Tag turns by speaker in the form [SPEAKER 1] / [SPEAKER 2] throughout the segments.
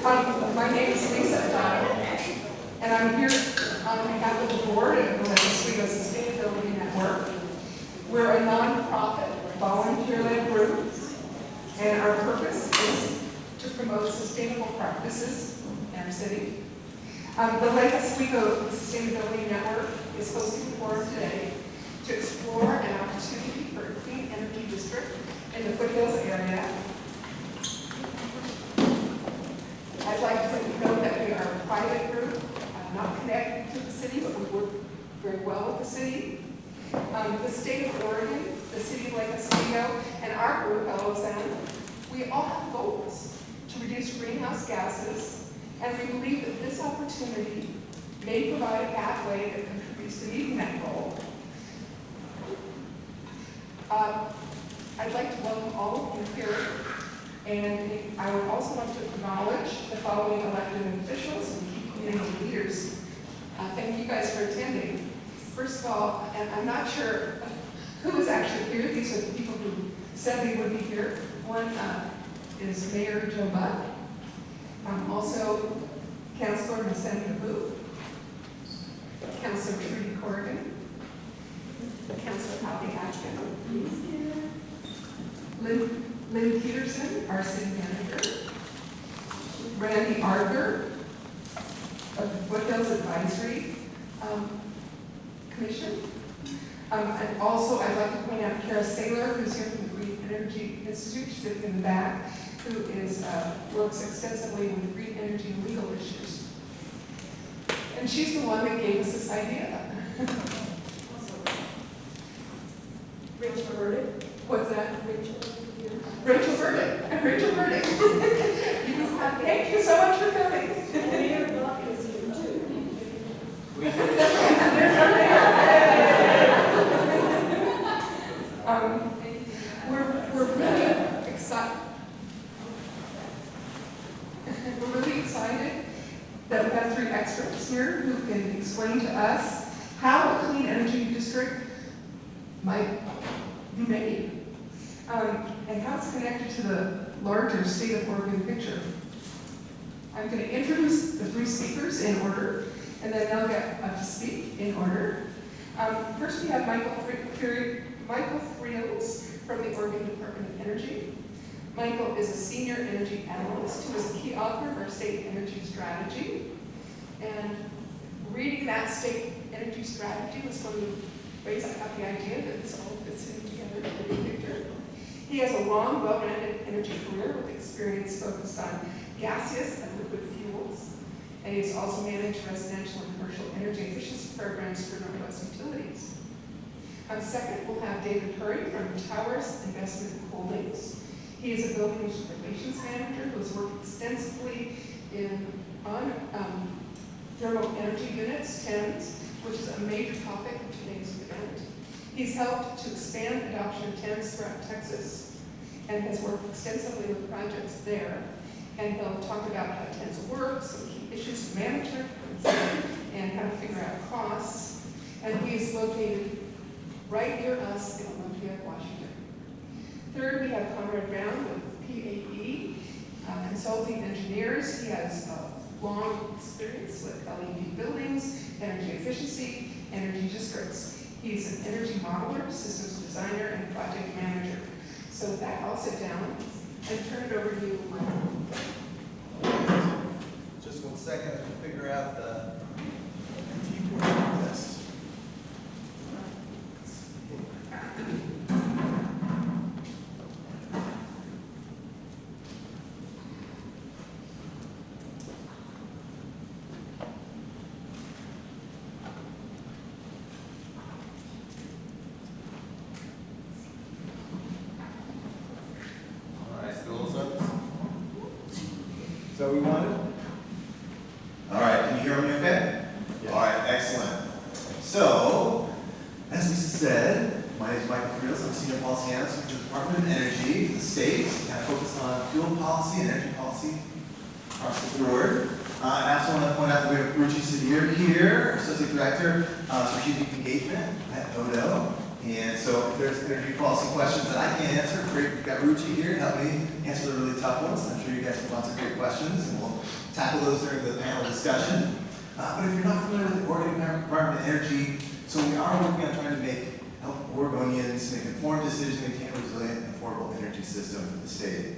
[SPEAKER 1] My name is Lisa, and I'm here on behalf of the board of the Lake Oswego Sustainability Network. We're a nonprofit, volunteer-led group, and our purpose is to promote sustainable practices in our city. The Lake Oswego Sustainability Network is hosting a forum today to explore an opportunity for a clean energy district in the Foothills area. I'd like to note that we are a private group, not connected to the city, but we work very well with the city. The state of Oregon, the city of Lake Oswego, and our group, LOSN, we all have goals to reduce greenhouse gases, and we believe that this opportunity may provide a pathway that contributes to meeting that goal. I'd like to welcome all of you here, and I would also like to acknowledge the following elected officials and key community leaders. Thank you guys for attending. First of all, and I'm not sure who is actually here. These are the people who said they would be here. One is Mayor Joe Buck. Also, Councilor and Senator Booth, Councilor Trudy Corrigan, Councilor Alfie Ashton, Lynn Peterson, our city manager, Randy Arthur of the Foothills Advisory Commission. And also, I'd like to point out Kara Saylor, who's here from the Green Energy Institute, she's sitting in the back, who is works extensively with green energy and legal issues. And she's the one that gave us this idea.
[SPEAKER 2] Rachel Burdick.
[SPEAKER 1] What's that?
[SPEAKER 2] Rachel
[SPEAKER 1] Burdick. Rachel Burdick. Thank you so much for coming.
[SPEAKER 2] And Mayor Buck is here too.
[SPEAKER 1] We're really excited. We're really excited that we have three experts here who can explain to us how a clean energy district might be made, and how it's connected to the larger state of Oregon picture. I'm going to introduce the three speakers in order, and then they'll get up to speak in order. First, we have Michael Friels from the Oregon Department of Energy. Michael is a senior energy analyst who is a key author of our state energy strategy. And reading that state energy strategy was one of the ways I got the idea that this all fits in together in a big picture. He has a long, well-rounded energy career with experience focused on gaseous and liquid fuels. And he's also managed residential and commercial energy efficiency programs for Northwest Utilities. Second, we'll have David Curry from Towers Investment Holdings. He is a building relations manager who has worked extensively on thermal energy units, TENS, which is a major topic of today's event. He's helped to expand adoption of TENS throughout Texas and has worked extensively with projects there. And he'll talk about how TENS works, some key issues of management, and how to figure out costs. And he is located right near us in Olympia, Washington. Third, we have Conrad Brown with PAE Consulting Engineers. He has long experience with LED buildings, energy efficiency, energy districts. He's an energy modeler, systems designer, and project manager. So with that, I'll sit down and turn it over to you, Michael.
[SPEAKER 3] Just 1 second to figure out the keyboard of this. Is that what we wanted? All right, can you hear me okay? Yeah. All right, excellent. So, as Lisa said, my name is Michael Friels. I'm a senior policy analyst with the Department of Energy for the state. I focus on fuel policy and energy policy across the board. I also want to point out that we have Ruchi Sudhir here, Associate Director of Strategic Engagement at ODO. And so if there's energy policy questions that I can't answer, great, we've got Ruchi here to help me answer the really tough ones. I'm sure you guys have lots of great questions, and we'll tackle those during the panel discussion. But if you're not familiar with the Oregon Department of Energy, so we are working on trying to help Oregonians make informed decisions, maintain a resilient and affordable energy system for the state.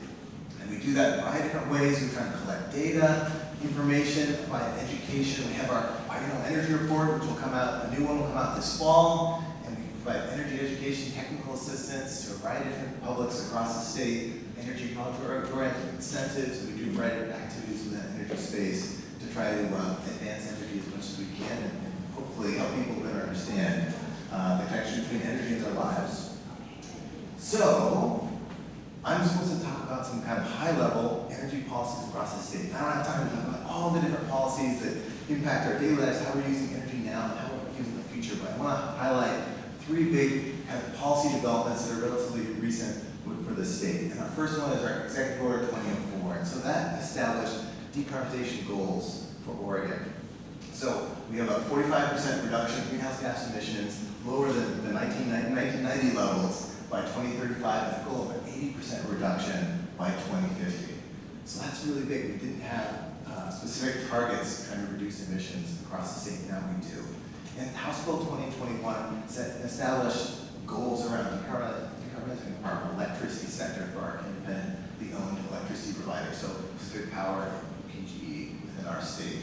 [SPEAKER 3] And we do that in a variety of different ways. We try to collect data, information, provide education. We have our biennial energy report, which will come out, a new one will come out this fall. And we provide energy education, technical assistance to a variety of different publics across the state, energy programs, incentives. We do a variety of activities within the energy space to try to advance energy as much as we can and hopefully help people better understand the connection between energy and their lives. So, I'm supposed to talk about some kind of high-level energy policies across the state. I don't have time to talk about all the different policies that impact our daily lives, how we're using energy now, and how we're using in the future, but I want to highlight three big kind of policy developments that are relatively recent for the state. And our first one is our Executive Order 2004, and so that established decarbonization goals for Oregon. So we have a 45% reduction in greenhouse gas emissions, lower than the 1990 levels by 2035, and a goal of an 80% reduction by 2050. So that's really big. We didn't have specific targets trying to reduce emissions across the state, now we do. And House Bill 2021 established goals around decarbonizing our electricity sector for our independently owned electricity providers, so Pacific Power and PGE within our state.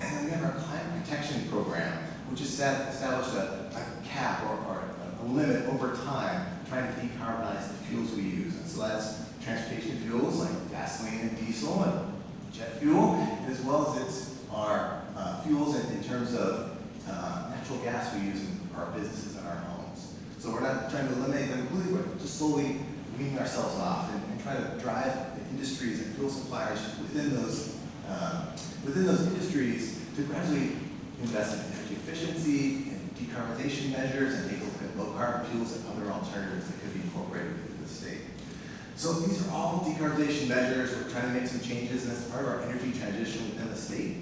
[SPEAKER 3] And then we have our climate protection program, which established a cap or a limit over time trying to decarbonize the fuels we use. And so that's transportation fuels like gasoline and diesel and jet fuel, as well as our fuels in terms of natural gas we use in our businesses and our homes. So we're not trying to eliminate them completely, we're just slowly weaning ourselves off and trying to drive the industries and fuel suppliers within those industries to gradually invest in energy efficiency and decarbonization measures and take a look at low carbon fuels and other alternatives that could be incorporated into the state. So these are all decarbonization measures. We're trying to make some changes, and that's part of our energy transition within the state.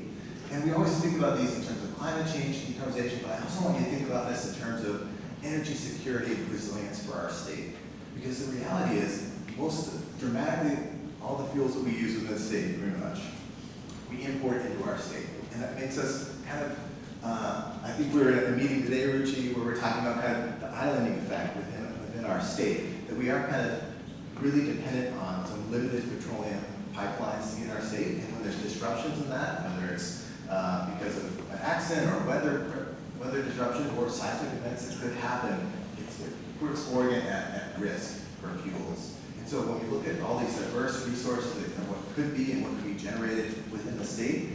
[SPEAKER 3] And we always think about these in terms of climate change, decarbonization, but I also want you to think about this in terms of energy security and resilience for our state. Because the reality is, dramatically, all the fuels that we use within the state, pretty much, we import into our state. And that makes us kind of, I think we were at a meeting today, Ruchi, where we're talking about kind of the islanding effect within our state, that we are kind of really dependent on some limited petroleum pipelines in our state. And when there's disruptions in that, whether it's because of an accident or weather disruption or seismic events that could happen, it puts Oregon at risk for fuels. And so when we look at all these diverse resources and what could be and what could be generated within the state,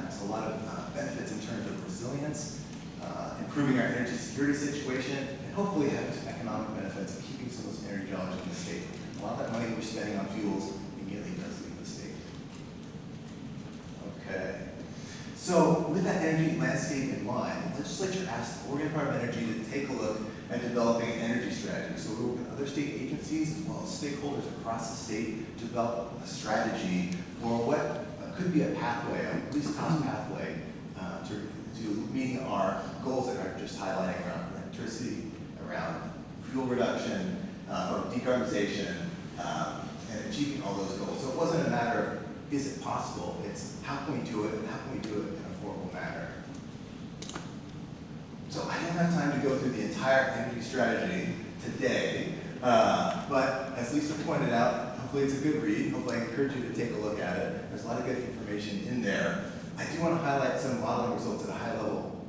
[SPEAKER 3] there's a lot of benefits in terms of resilience, improving our energy security situation, and hopefully having some economic benefits of keeping some of those energy dollars in the state. A lot of that money we're spending on fuels immediately does leave the state. Okay. So with that energy landscape in mind, the legislature asked the Oregon Department of Energy to take a look at developing an energy strategy. So we work with other state agencies as well as stakeholders across the state to develop a strategy for what could be a pathway, a least cost pathway to meeting our goals that are just highlighting around electricity, around fuel reduction, or decarbonization, and achieving all those goals. So it wasn't a matter of is it possible, it's how can we do it and how can we do it in an affordable manner. So I don't have time to go through the entire energy strategy today, but as Lisa pointed out, hopefully it's a good read. Hopefully I encourage you to take a look at it. There's a lot of good information in there. I do want to highlight some modeling results at a high level.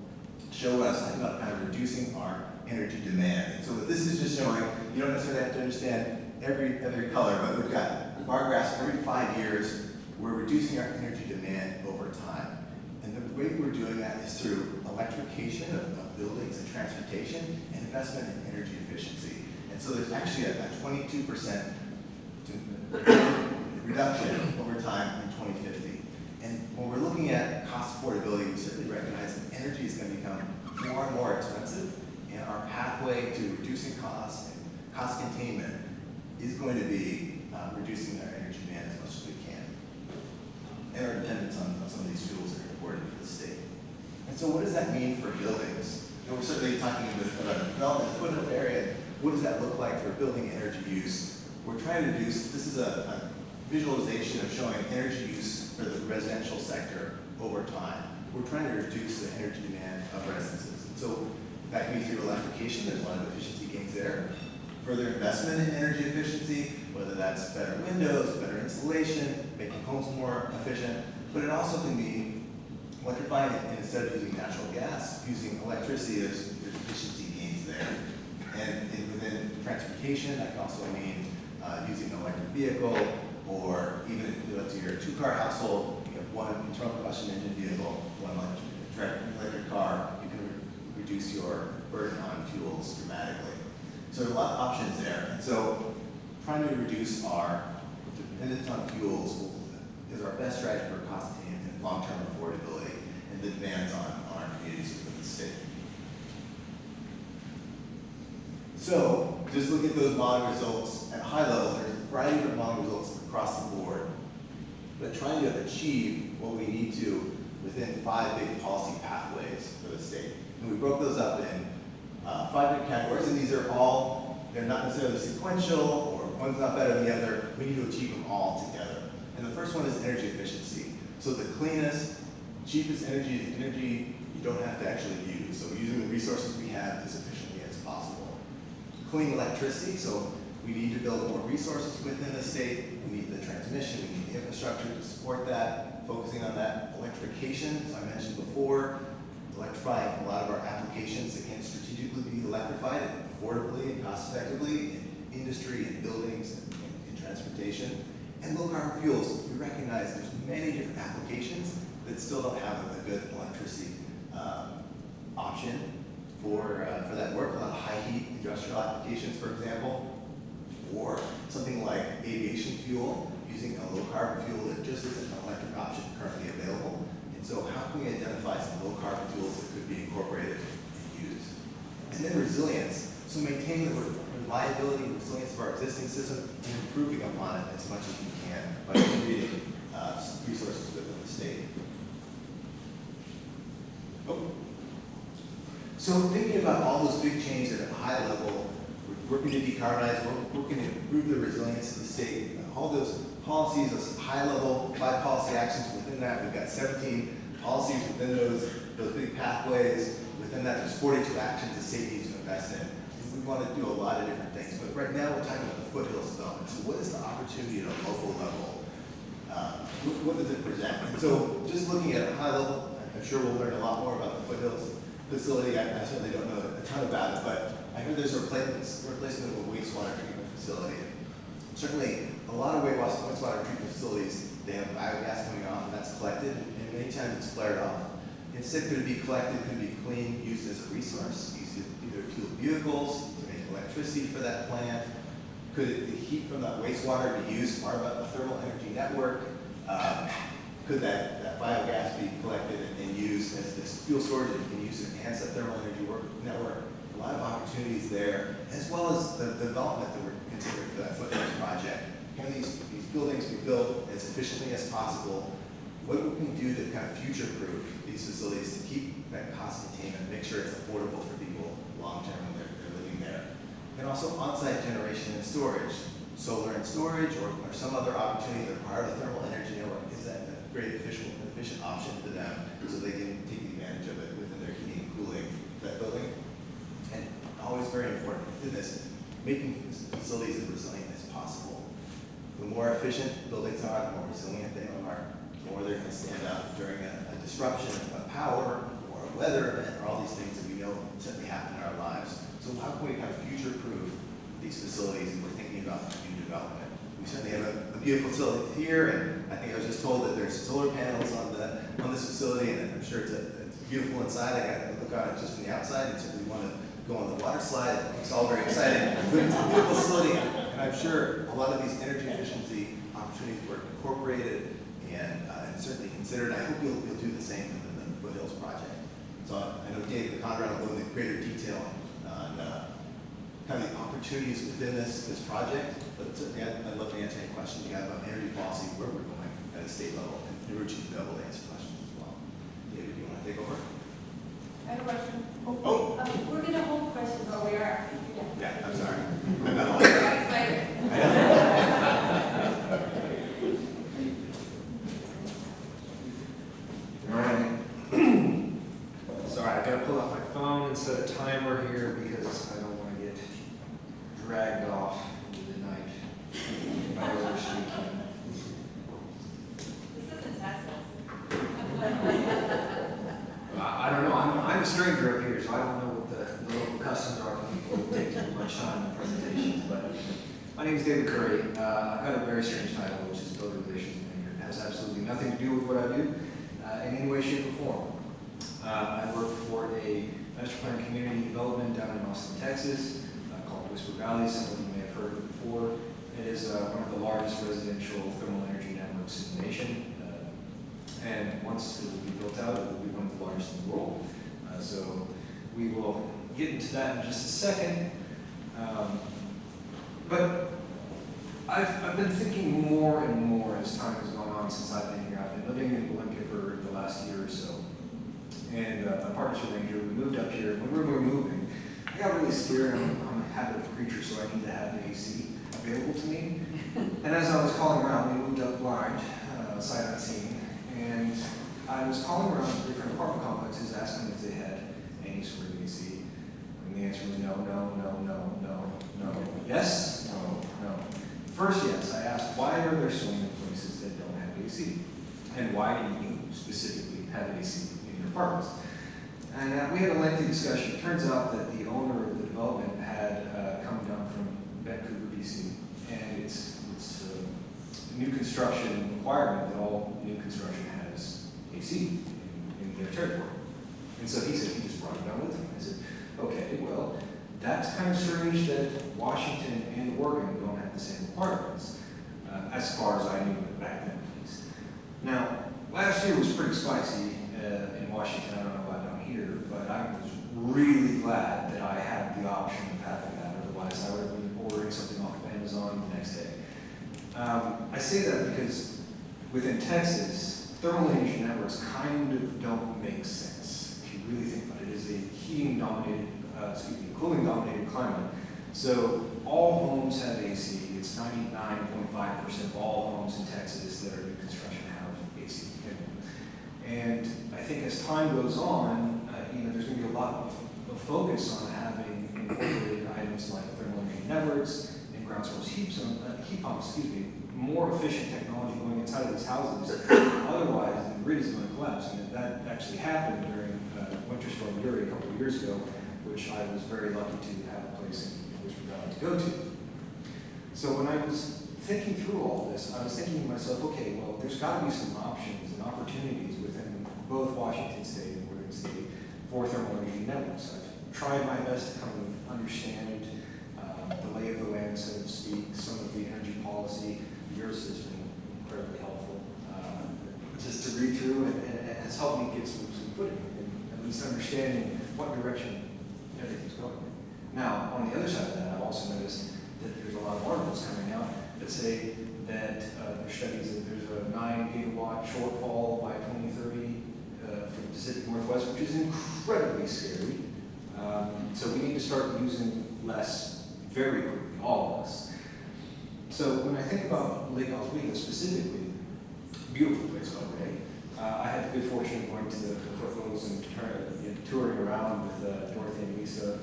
[SPEAKER 3] Show us about kind of reducing our energy demand. And so what this is just showing, you don't necessarily have to understand every color, but we've got bar graphs every 5 years. We're reducing our energy demand over time. And the way we're doing that is through electrification of buildings and transportation and investment in energy efficiency. And so there's actually a 22% reduction over time in 2050. And when we're looking at cost affordability, we certainly recognize that energy is going to become more and more expensive, and our pathway to reducing costs and cost containment is going to be reducing our energy demand as much as we can, and our dependence on some of these fuels that are imported into the state. And so what does that mean for buildings? and we're certainly talking about a development foothill area. What does that look like for building energy use? We're trying to reduce, this is a visualization of showing energy use for the residential sector over time. We're trying to reduce the energy demand of residences. And so that can be through electrification, there's a lot of efficiency gains there. Further investment in energy efficiency, whether that's better windows, better insulation, making homes more efficient, but it also can be electrifying, and instead of using natural gas, using electricity, there's efficiency gains there. And within transportation, that can also mean using an electric vehicle, or even if you look to your two-car household, you have one internal combustion engine vehicle, one electric car, you can reduce your burden on fuels dramatically. So there are a lot of options there. And so trying to reduce our dependence on fuels is our best strategy for cost containment and long-term affordability and the demands on our communities within the state. So just look at those model results at a high level. There's a variety of model results across the board, but trying to achieve what we need to within 5 big policy pathways for the state. And we broke those up in 5 different categories, and these are all, they're not necessarily sequential, or one's not better than the other. We need to achieve them all together. And the first one is energy efficiency. So the cleanest, cheapest energy is energy you don't have to actually use. So using the resources we have as efficiently as possible. Clean electricity, so we need to build more resources within the state. We need the transmission, we need the infrastructure to support that, focusing on that. Electrification, as I mentioned before, electrifying a lot of our applications that can strategically be electrified affordably and cost effectively in industry and buildings and in transportation. And low carbon fuels, we recognize there's many different applications that still don't have a good electricity option for that work. A lot of high heat industrial applications, for example, or something like aviation fuel, using a low carbon fuel that just isn't an electric option currently available. And so how can we identify some low carbon fuels that could be incorporated and used? And then resilience, so maintaining the reliability and resilience of our existing system and improving upon it as much as we can by creating resources within the state. So thinking about all those big changes at a high level, we're working to decarbonize, we're working to improve the resilience of the state. All those policies, those high level 5 policy actions within that, we've got 17 policies within those big pathways. Within that, there's 42 actions the state needs to invest in. And we want to do a lot of different things, but right now we're talking about the foothills development. So what is the opportunity at a local level? What does it present? And so just looking at a high level, I'm sure we'll learn a lot more about the foothills facility. I certainly don't know a ton about it, but I heard there's a replacement of a wastewater treatment facility. Certainly, a lot of wastewater treatment facilities, they have biogas coming off, and that's collected, and many times it's flared off. Instead, could it be collected, could it be clean, used as a resource, used to either fuel vehicles, to make electricity for that plant? Could the heat from that wastewater be used part of a thermal energy network? Could that biogas be collected and used as this fuel storage and used to enhance that thermal energy network? A lot of opportunities there, as well as the development that we're considering for that foothills project. Can these buildings be built as efficiently as possible? What can we do to kind of future-proof these facilities to keep that cost containment, make sure it's affordable for people long-term when they're living there? And also on-site generation and storage. Solar and storage or some other opportunity that are part of the thermal energy network, is that a great efficient option for them so they can take advantage of it within their heating and cooling that building. And always very important in this, making facilities as resilient as possible. The more efficient buildings are, the more resilient they are, the more they're going to stand up during a disruption of power or a weather event or all these things that we know certainly happen in our lives. So how can we kind of future-proof these facilities if we're thinking about new development? We certainly have a beautiful facility here, and I think I was just told that there's solar panels on this facility, and I'm sure it's beautiful inside. I got to look on it just from the outside, and certainly want to go on the water slide. It's all very exciting. But it's a beautiful facility, and I'm sure a lot of these energy efficiency opportunities were incorporated and certainly considered. I hope you'll do the same within the Foothills project. So I know Dave Conrad will go into greater detail on kind of the opportunities within this project, but certainly I'd love to answer any questions you have about energy policy, where we're going at a state level, and Ruchi is available to answer questions as well. David, do you want to take over?
[SPEAKER 1] I have a question.
[SPEAKER 3] Oh,
[SPEAKER 4] My name is David Curry. I've got a very strange title, which is Builder Relations Manager. It has absolutely nothing to do with what I do in any way, shape, or form. I work for a master plan community development down in Austin, Texas, called Whisper Valley. Some of you may have heard of it before. It is one of the largest residential thermal energy networks in the nation. And once it will be built out, it will be one of the largest in the world. So we will get into that in just a second. But I've been thinking more and more as time has gone on since I've been here. I've been living in Olympia for the last year or so. And my partner's a ranger. We moved up here. When we were moving, I got really scared. I'm a habit creature, so I need to have AC available to me. And as I was calling around, we moved up blind, sight unseen. And I was calling around to different apartment complexes asking if they had any sort of AC. And the answer was no, no, no, no, no, no. Yes, no, no. First, yes, I asked, why are there so many places that don't have AC? And why do you specifically have AC in your apartments? And we had a lengthy discussion. It turns out that the owner of the development had come down from Vancouver, BC, and it's a new construction requirement that all new construction has AC in their territory. And so he said he just brought it down with him. I said, okay, well, that's kind of strange that Washington and Oregon don't have the same requirements, as far as I knew back then at least. Now, last year was pretty spicy in Washington. I don't know about down here, but I was really glad that I had the option of having that. Otherwise, I would have been ordering something off of Amazon the next day. I say that because within Texas, thermal energy networks kind of don't make sense if you really think about it. It is a cooling dominated climate. So all homes have AC. It's 99.5% of all homes in Texas that are new construction have AC in them. And I think as time goes on, there's going to be a lot of focus on having incorporated items like thermal energy networks and ground source heat pumps, more efficient technology going inside of these houses. Otherwise, the grid is going to collapse. And that actually happened during Winter Storm Uri a couple of years ago, which I was very lucky to have a place in Whisper Valley to go to. So when I was thinking through all this, I was thinking to myself, okay, well, there's got to be some options and opportunities within both Washington State and Oregon State for thermal energy networks. I've tried my best to kind of understand the lay of the land, so to speak, some of the energy policy. Yours has been incredibly helpful. Just to read through, and it has helped me get some footing and at least understanding what direction everything's going. Now, on the other side of that, I've also noticed that there's a lot of articles coming out that say that there's studies that there's a 9 gigawatt shortfall by 2030 for the Pacific Northwest, which is incredibly scary. So we need to start using less very quickly, all of us. So when I think about Lake Oswego specifically, beautiful place, by the way. I had the good fortune of going to the foothills and touring around with Dorothy and Lisa,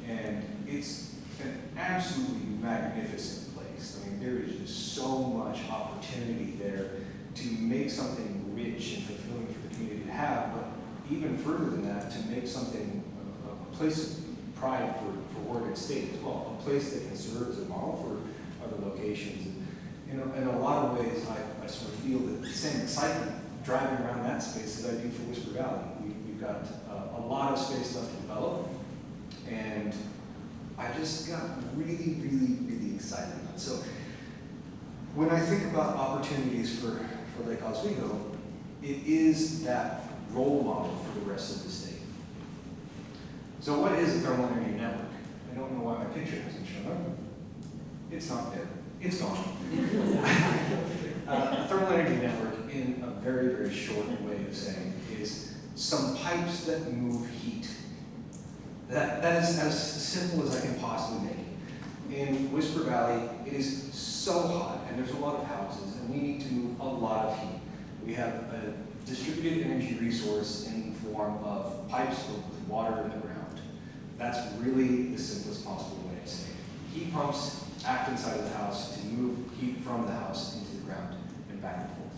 [SPEAKER 4] and it's an absolutely magnificent place. I mean, there is just so much opportunity there to make something rich and fulfilling for the community to have, but even further than that, to make something a place of pride for Oregon State as well, a place that can serve as a model for other locations. And, in a lot of ways, I sort of feel the same excitement driving around that space as I do for Whisper Valley. We've got a lot of space left to develop, and I just got really, really, really excited about it. So when I think about opportunities for Lake Oswego, it is that role model for the rest of the state. So what is a thermal energy network? I don't know why my picture hasn't shown up. It's not there. It's gone. A thermal energy network, in a very, very short way of saying, is some pipes that move heat. That is as simple as I can possibly make it. In Whisper Valley, it is so hot, and there's a lot of houses, and we need to move a lot of heat. We have a distributed energy resource in the form of pipes with water in the ground. That's really the simplest possible way of saying it. Heat pumps act inside of the house to move heat from the house into the ground and back and forth.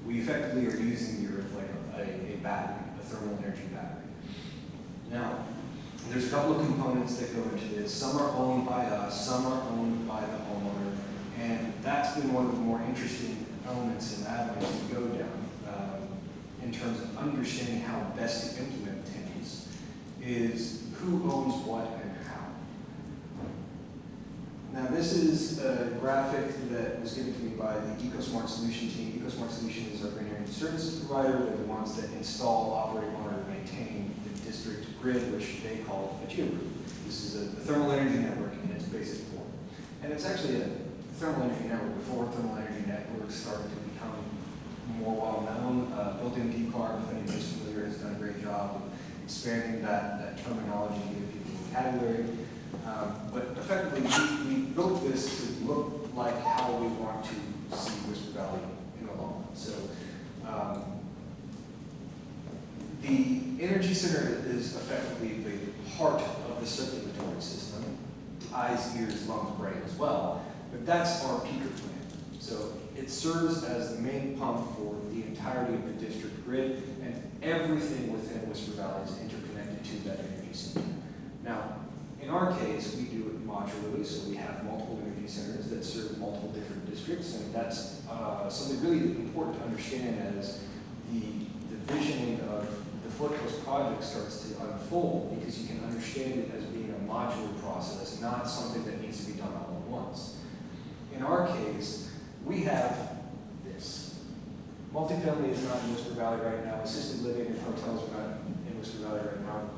[SPEAKER 4] We effectively are using the earth like a battery, a thermal energy battery. Now, there's a couple of components that go into this. Some are owned by us, some are owned by the homeowner, And that's been one of the more interesting elements and avenues to go down in terms of understanding how best to implement TINs, is who owns what and how. Now this is a graphic that was given to me by the EcoSmart Solution team. EcoSmart Solution is our green energy services provider. They're the ones that install, operate, monitor, and maintain the district grid, which they call a geogrid. This is a thermal energy network in its basic form. And it's actually a thermal energy network before thermal energy networks started to become more well-known. Built-in decarb, if anybody's familiar, has done a great job of expanding that terminology, giving people vocabulary. But effectively, we built this to look like how we want to see Whisper Valley in the long run. So the energy center is effectively the heart of the circulatory system, eyes, ears, lungs, brain as well. But that's our peaker plant. So it serves as the main pump for the entirety of the district grid, and everything within Whisper Valley is interconnected to that energy center. Now, in our case, we do it modularly, so we have multiple energy centers that serve multiple different districts, and that's something really important to understand as the visioning of the Foothills project starts to unfold, because you can understand it as being a modular process, not something that needs to be done all at once. In our case, we have this. Multifamily is not in Whisper Valley right now. Assisted living and hotels are not in Whisper Valley right now,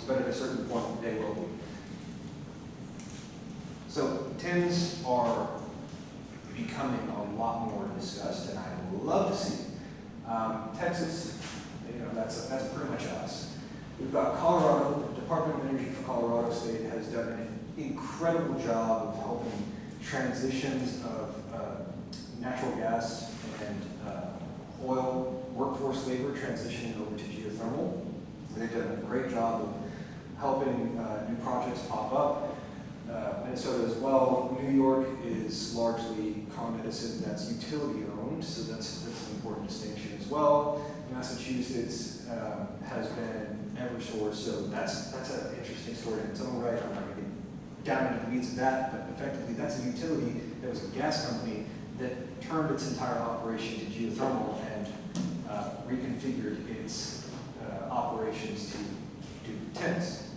[SPEAKER 4] but at a certain point, they will be. So TINs are becoming a lot more discussed, and I would love to see it. Texas, that's pretty much us. We've got Colorado. The Department of Energy for Colorado State has done an incredible job of helping transitions of natural gas and oil workforce labor transitioning over to geothermal. They've done a great job of helping new projects pop up. Minnesota as well. New York is largely Con Edison, that's utility owned, so that's an important distinction as well. Massachusetts has been Eversource, so that's an interesting story in its own right. I'm not going to get down into the weeds of that, but effectively that's a utility that was a gas company that turned its entire operation to geothermal and reconfigured its operations to TINs.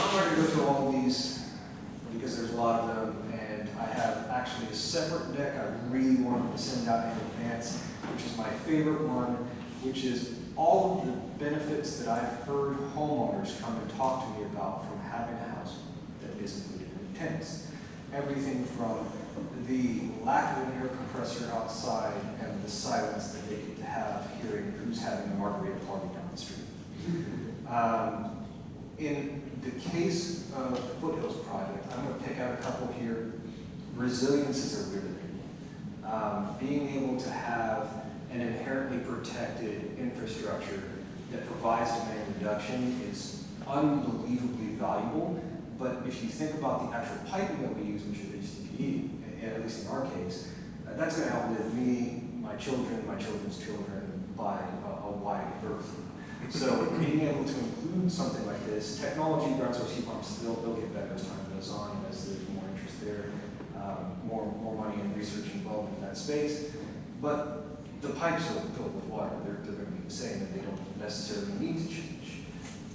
[SPEAKER 4] I'm not going to go through all of these because there's a lot of them, and I have actually a separate deck I really wanted to send out in advance, which is my favorite one, which is all of the benefits that I've heard homeowners come and talk to me about from having a house that is included in TINs. Everything from the lack of an air compressor outside and the silence that they get to have hearing who's having a margarita party down the street. In the case of the Foothills project, I'm going to pick out a couple here. Resilience is a really big one. Being able to have an inherently protected infrastructure that provides demand reduction is unbelievably valuable. But if you think about the actual piping that we use, which is HDPE, at least in our case, that's going to outlive me, my children, my children's children by a wide berth. So being able to include something like this, technology, ground source heat pumps, they'll get better as time goes on, as there's more interest there, more money and research involved in that space. But the pipes are filled with water. They're going to be the same, and they don't necessarily need to change.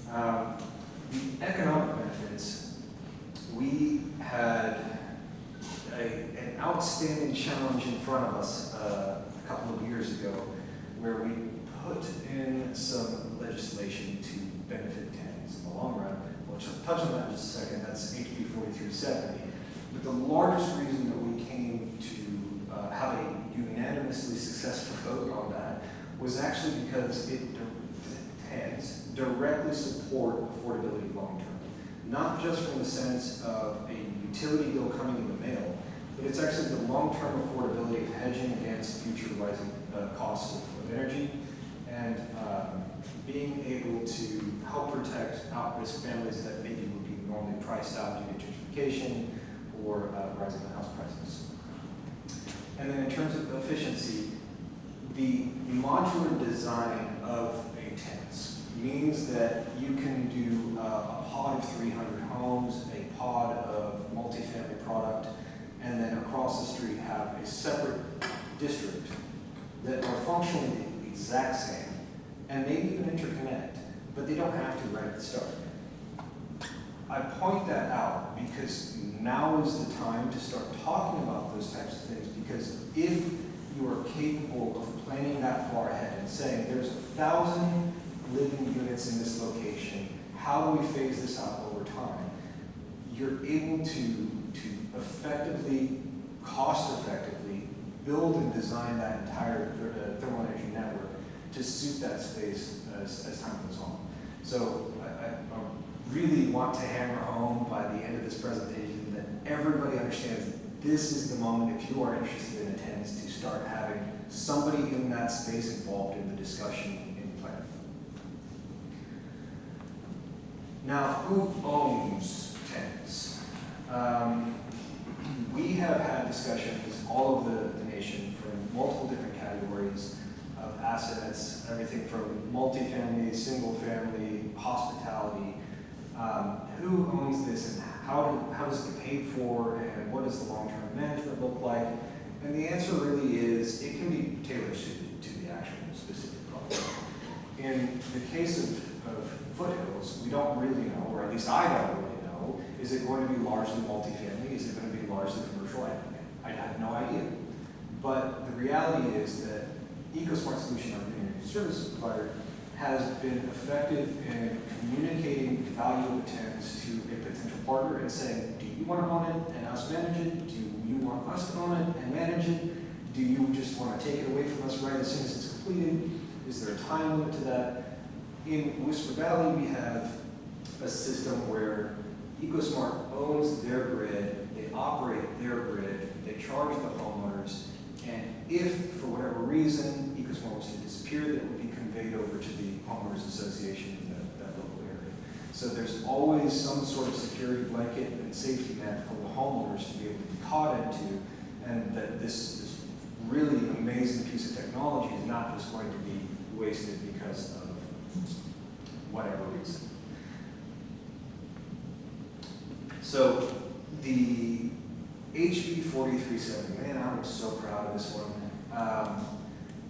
[SPEAKER 4] The economic benefits, we had an outstanding challenge in front of us a couple of years ago, where we put in some legislation to benefit TINs in the long run. We'll touch on that in just a second. That's HB 4370. But the largest reason that we came to have a unanimously successful vote on that was actually because TINs directly support affordability long term. Not just from the sense of a utility bill coming in the mail, but it's actually the long-term affordability of hedging against future rising costs of energy, and being able to help protect at-risk families that maybe would be normally priced out due to gentrification or rising house prices. And then in terms of efficiency, the modular design of a TINs means that you can do a pod of 300 homes, a pod of multifamily product, and then across the street have a separate district that are functionally the exact same, and maybe even interconnect, but they don't have to right at the start. I point that out because now is the time to start talking about those types of things, because if you are capable of planning that far ahead and saying there's 1,000 living units in this location, how do we phase this out over time? You're able to effectively, cost effectively, build and design that entire thermal energy network to suit that space as time goes on. So I really want to hammer home by the end of this presentation that everybody understands that this is the moment, if you are interested in attendance, to start having somebody in that space involved in the discussion in planning. Now, who owns tenants? We have had discussions all over the nation from multiple different categories of assets, everything from multifamily, single family, hospitality. Who owns this and how does it get paid for, and what does the long-term management look like? And the answer really is it can be tailored to the actual specific project. In the case of Foothills, we don't really know, or at least I don't really know, is it going to be largely multifamily? Is it going to be largely commercial? I have no idea. But the reality is that EcoSmart Solution, our community service provider, has been effective in communicating the value of attendance to a potential partner and saying, do you want to own it and us manage it? Do you want us to own it and manage it? Do you just want to take it away from us right as soon as it's completed? Is there a time limit to that? In Whisper Valley, we have a system where EcoSmart owns their grid, they operate their grid, they charge the homeowners, and if, for whatever reason, EcoSmart was to disappear, that it would be conveyed over to the homeowners association in that local area. So there's always some sort of security blanket and safety net for the homeowners to be able to be caught into, and that this really amazing piece of technology is not just going to be wasted because of whatever reason. So the HB 4370, man, I'm so proud of this one.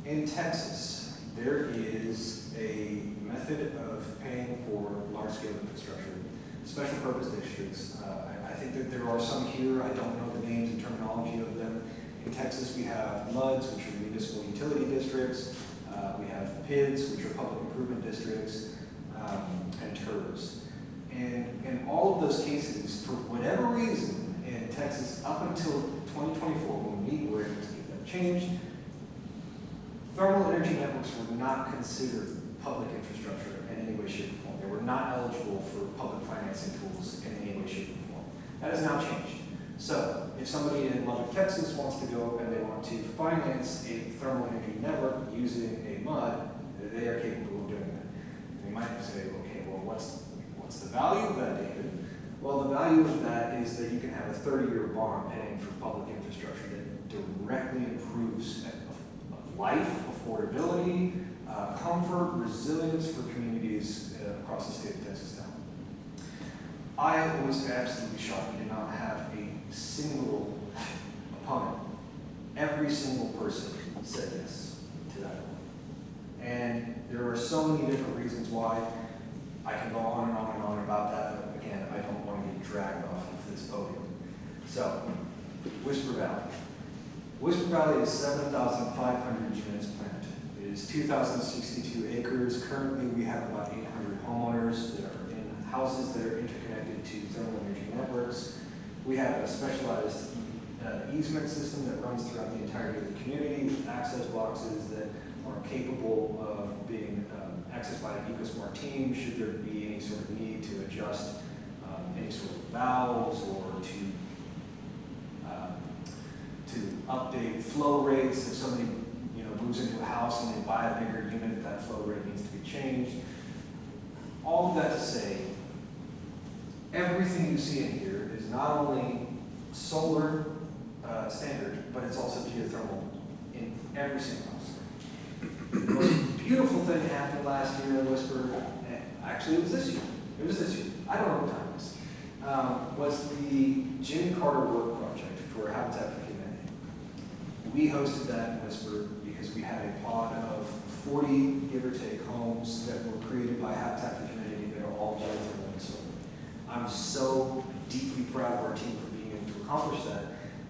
[SPEAKER 4] In Texas, there is a method of paying for large-scale infrastructure, special purpose districts. I think that there are some here, I don't know the names and terminology of them. In Texas, we have MUDs, which are municipal utility districts. We have PIDs, which are public improvement districts, and TERS. And in all of those cases, for whatever reason, in Texas, up until 2024, when we were able to get that changed, thermal energy networks were not considered public infrastructure in any way, shape, or form. They were not eligible for public financing tools in any way, shape, or form. That has now changed. So, if somebody in Lubbock, Texas wants to go and they want to finance a thermal energy network using a MUD, they are capable of doing that. And you might say, okay, well, what's the value of that, David? Well, the value of that is that you can have a 30-year bond paying for public infrastructure that directly improves life, affordability, comfort, resilience for communities across the state of Texas now. I was absolutely shocked we did not have a single opponent. Every single person said yes to that one. And there are so many different reasons why. I can go on and on and on about that, but again, I don't want to get dragged off of this podium. So, Whisper Valley. Whisper Valley is 7,500 units planned. It is 2,062 acres. Currently, we have about 800 homeowners that are in houses that are interconnected to thermal energy networks. We have a specialized easement system that runs throughout the entirety of the community with access boxes that are capable of being accessed by an EcoSmart team should there be any sort of need to adjust any sort of valves or to update flow rates. If somebody moves into a house and they buy a bigger unit, that flow rate needs to be changed. All of that to say, everything you see in here is not only solar standard, but it's also geothermal in every single house. The most beautiful thing happened last year in Whisper. Actually, it was this year. I don't know what time it is. was the Jimmy Carter Work Project for Habitat for Humanity. We hosted that in Whisper because we had a pod of 40, give or take, homes that were created by Habitat for Humanity that are all geothermal and solar. I'm so deeply proud of our team for being able to accomplish that.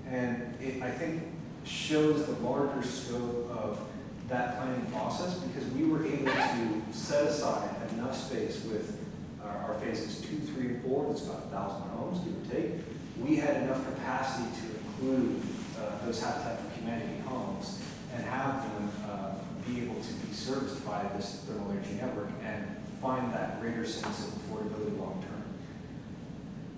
[SPEAKER 4] And it, I think, shows the larger scope of that planning process because we were able to set aside enough space with our phases 2, 3, and 4, that's about 1,000 homes, give or take. We had enough capacity to include those Habitat for Humanity homes and have them be able to be serviced by this thermal energy network and find that greater sense of affordability long term.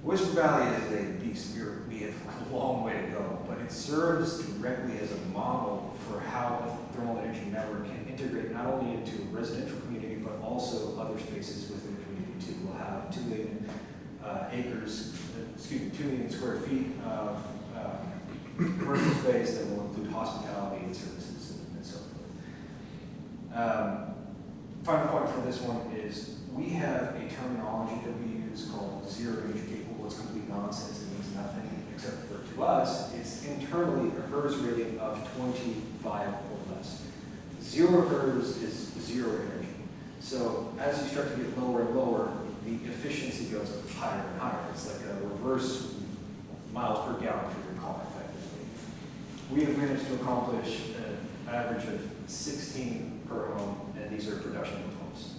[SPEAKER 4] Whisper Valley is a beast. We have a long way to go, but it serves directly as a model for how a thermal energy network can integrate not only into a residential community, but also other spaces within the community too. We'll have 2 million acres, 2 million square feet of commercial space that will include hospitality and services and so forth. Final point for this one is we have a terminology that we use called zero energy capable. It's complete nonsense. It means nothing except for to us, it's internally a HERS rating of 25 or less. 0 HERS is 0 energy. So as you start to get lower and lower, the efficiency goes up higher and higher. It's like a reverse miles per gallon for your car, effectively. We have managed to accomplish an average of 16 per home, and these are production homes.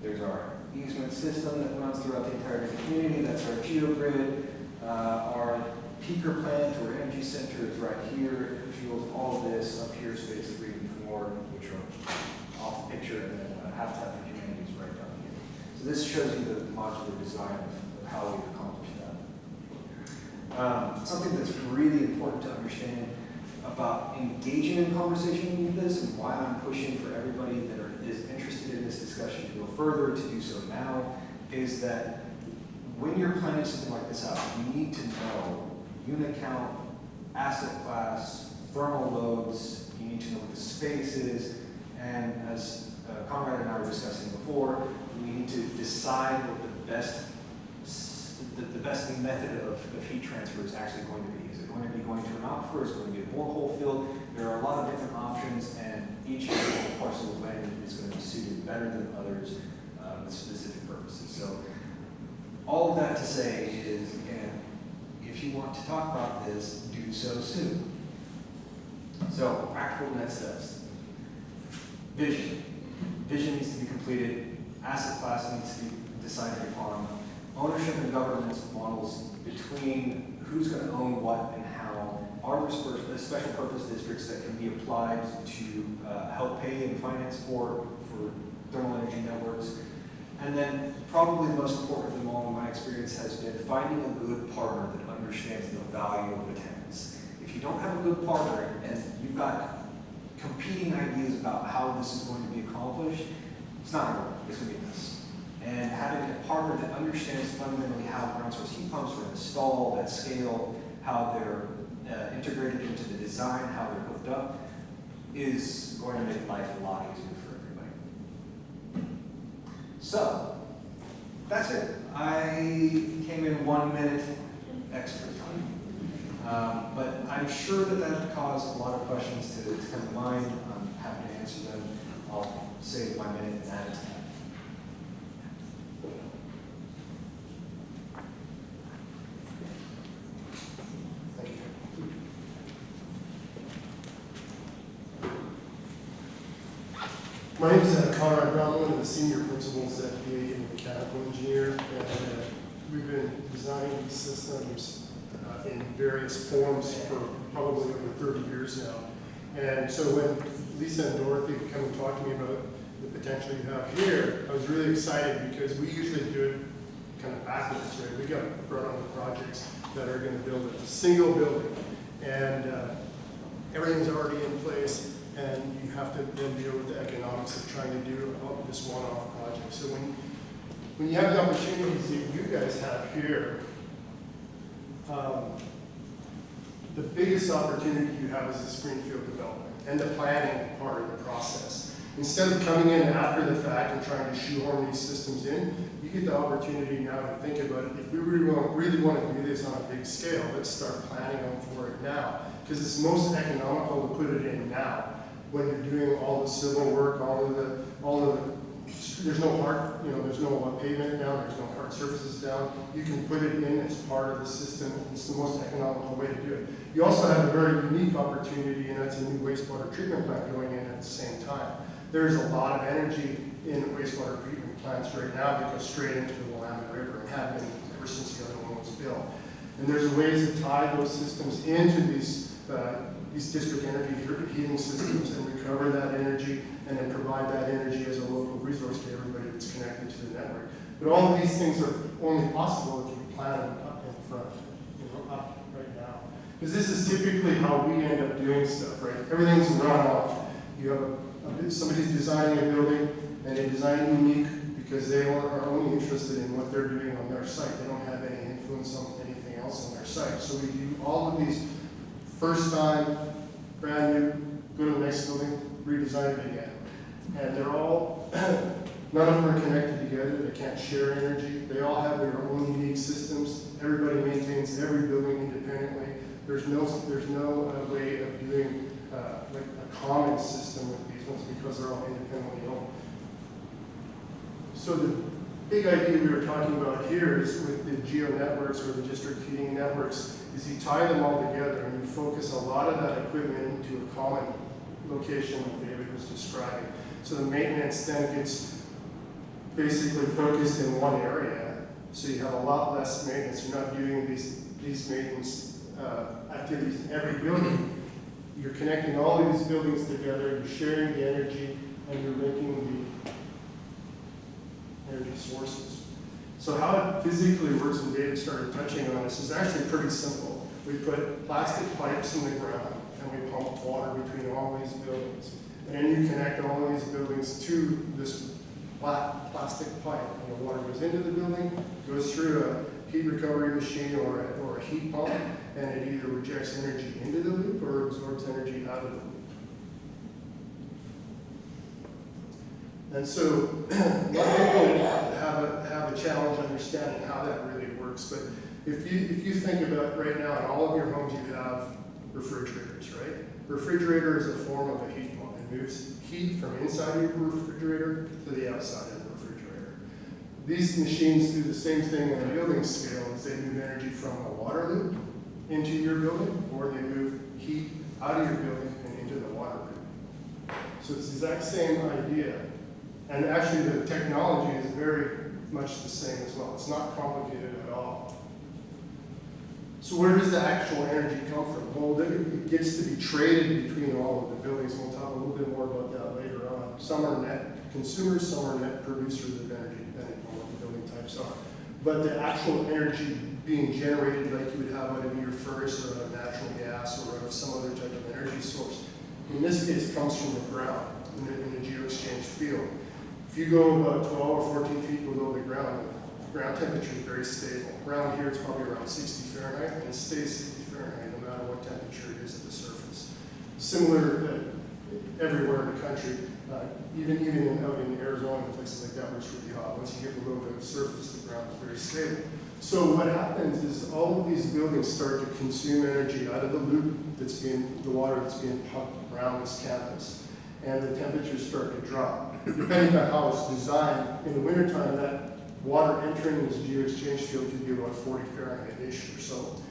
[SPEAKER 4] There's our easement system that runs throughout the entire community. That's our geogrid. Our peaker plant or energy center is right here. It fuels all of this. Up here is phase 3 and 4, which are off the picture, and then Habitat for Humanity is right down here. So this shows you the modular design of how we've accomplished that. Something that's really important to understand about engaging in conversation with this and why I'm pushing for everybody that is interested in this discussion to go further, to do so now, is that when you're planning something like this out, you need to know unit count, asset class, thermal loads, you need to know what the space is, and as Conrad and I were discussing before, we need to decide what the best method of heat transfer is actually going to be. Is it going to be going to an aquifer? Is it going to be a borehole field? There are a lot of different options, and each parcel of land is going to be suited better than others with specific purposes. So all of that to say is, again, if you want to talk about this, do so soon. So practical next steps. Vision. Vision needs to be completed. Asset class needs to be decided upon. Ownership and governance models between who's going to own what and how are special purpose districts that can be applied to help pay and finance for thermal energy networks. And then probably the most important of them all in my experience has been finding a good partner that understands the value of the tenants. If you don't have a good partner and you've got competing ideas about how this is going to be accomplished, it's not going to work. It's going to be a mess. And having a partner that understands fundamentally how ground source heat pumps are installed at scale, how they're integrated into the design, how they're hooked up, is going to make life a lot easier for everybody. So, that's it. I came in 1 minute extra time. But I'm sure that caused a lot of questions to come to mind. I'm happy to answer them. I'll save my minute and add it to that.
[SPEAKER 5] My name is Conrad Brown. I'm the senior principals at BA and mechanical engineer, and we've been designing these systems in various forms for probably over 30 years now. And so when Lisa and Dorothy come and talk to me about the potential you have here, I was really excited because we usually do it kind of backwards, right? We got brought on the projects that are going to build a single building, and everything's already in place. And you have to then deal with the economics of trying to do this one-off project. So when you have the opportunities that you guys have here, the biggest opportunity you have is this greenfield development and the planning part of the process. Instead of coming in after the fact and trying to shoehorn these systems in, you get the opportunity now to think about it. If we really want to do this on a big scale, let's start planning for it now. Because it's most economical to put it in now. When you're doing all the civil work, there's no hard, there's no pavement down, there's no hard surfaces down. You can put it in as part of the system. It's the most economical way to do it. You also have a very unique opportunity, and that's a new wastewater treatment plant going in at the same time. There's a lot of energy in wastewater treatment plants right now that go straight into the Willamette River and have been ever since the other one was built. And there's ways to tie those systems into these district energy heating systems and recover that energy and then provide that energy as a local resource to everybody that's connected to the network. But all of these things are only possible if you plan them up in front, up right now. Because this is typically how we end up doing stuff, right? Everything's run off. You have somebody's designing a building and they design it unique because they are only interested in what they're doing on their site. They don't have any influence on anything else on their site. So we do all of these first time, brand new, go to the next building, redesign it again. And they're all, none of them are connected together, they can't share energy, they all have their own unique systems, everybody maintains every building independently. There's no way of doing like a common system with these ones because they're all independently owned. So the big idea we were talking about here is with the geo networks or the district heating networks is you tie them all together and you focus a lot of that equipment into a common location that David was describing. So the maintenance then gets basically focused in one area. So you have a lot less maintenance. You're not doing these maintenance activities in every building. You're connecting all of these buildings together, you're sharing the energy, and you're linking the energy sources. So how it physically works, and David started touching on this, is actually pretty simple. We put plastic pipes in the ground, and we pump water between all these buildings. And then you connect all of these buildings to this flat plastic pipe. And the water goes into the building, goes through a heat recovery machine or a heat pump, and it either rejects energy into the loop or absorbs energy out of the loop. And so a lot of people have a challenge understanding how that really works. But if you think about right now, in all of your homes you have refrigerators, right? Refrigerator is a form of a heat pump. It moves heat from inside of your refrigerator to the outside of the refrigerator. These machines do the same thing on a building scale as they move energy from a water loop into your building, or they move heat out of your building and into the water loop. So it's the exact same idea. And actually the technology is very much the same as well. It's not complicated at all. So where does the actual energy come from? Well, it gets to be traded between all of the buildings, and we'll talk a little bit more about that later on. Some are net consumers, some are net producers of energy, depending on what the building types are. But the actual energy being generated like you would have out of your furnace or out of natural gas or out of some other type of energy source, in this case comes from the ground in the geo-exchange field. If you go about 12 or 14 feet below the ground temperature is very stable. Around here it's probably around 60 Fahrenheit, and it stays 60 Fahrenheit no matter what temperature it is at the surface. Similar everywhere in the country, even out in Arizona and places like that where it's really hot. Once you get below the surface, the ground is very stable. So what happens is all of these buildings start to consume energy out of the loop the water that's being pumped around this campus. And the temperatures start to drop. Depending on how it's designed, in the wintertime, that water entering this geo-exchange field could be about 40 Fahrenheit-ish or so.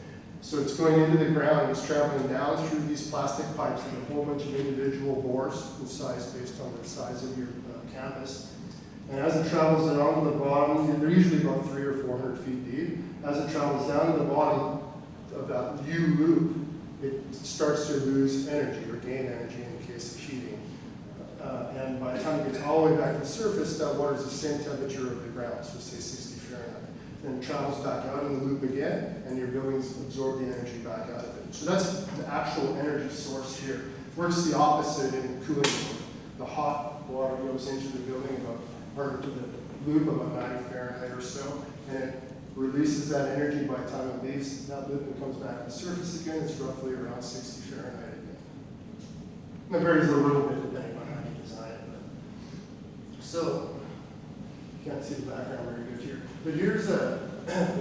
[SPEAKER 5] So it's going into the ground, it's traveling down through these plastic pipes with a whole bunch of individual bores in size based on the size of your campus. And as it travels down to the bottom, they're usually about 300 or 400 feet deep. As it travels down to the bottom of that U-loop, it starts to lose energy or gain energy in the case of heating. And by the time it gets all the way back to the surface, that water is the same temperature of the ground, so say 60 Fahrenheit. Then it travels back out in the loop again, and your buildings absorb the energy back out of it. So that's the actual energy source here. Works the opposite in cooling. The hot water goes into the building or to the loop about 90 Fahrenheit or so, and it releases that energy. By the time it leaves that loop and comes back to the surface again, it's roughly around 60 Fahrenheit again. And it varies a little bit depending on how you design it. So, you can't see the background very good here, but here's an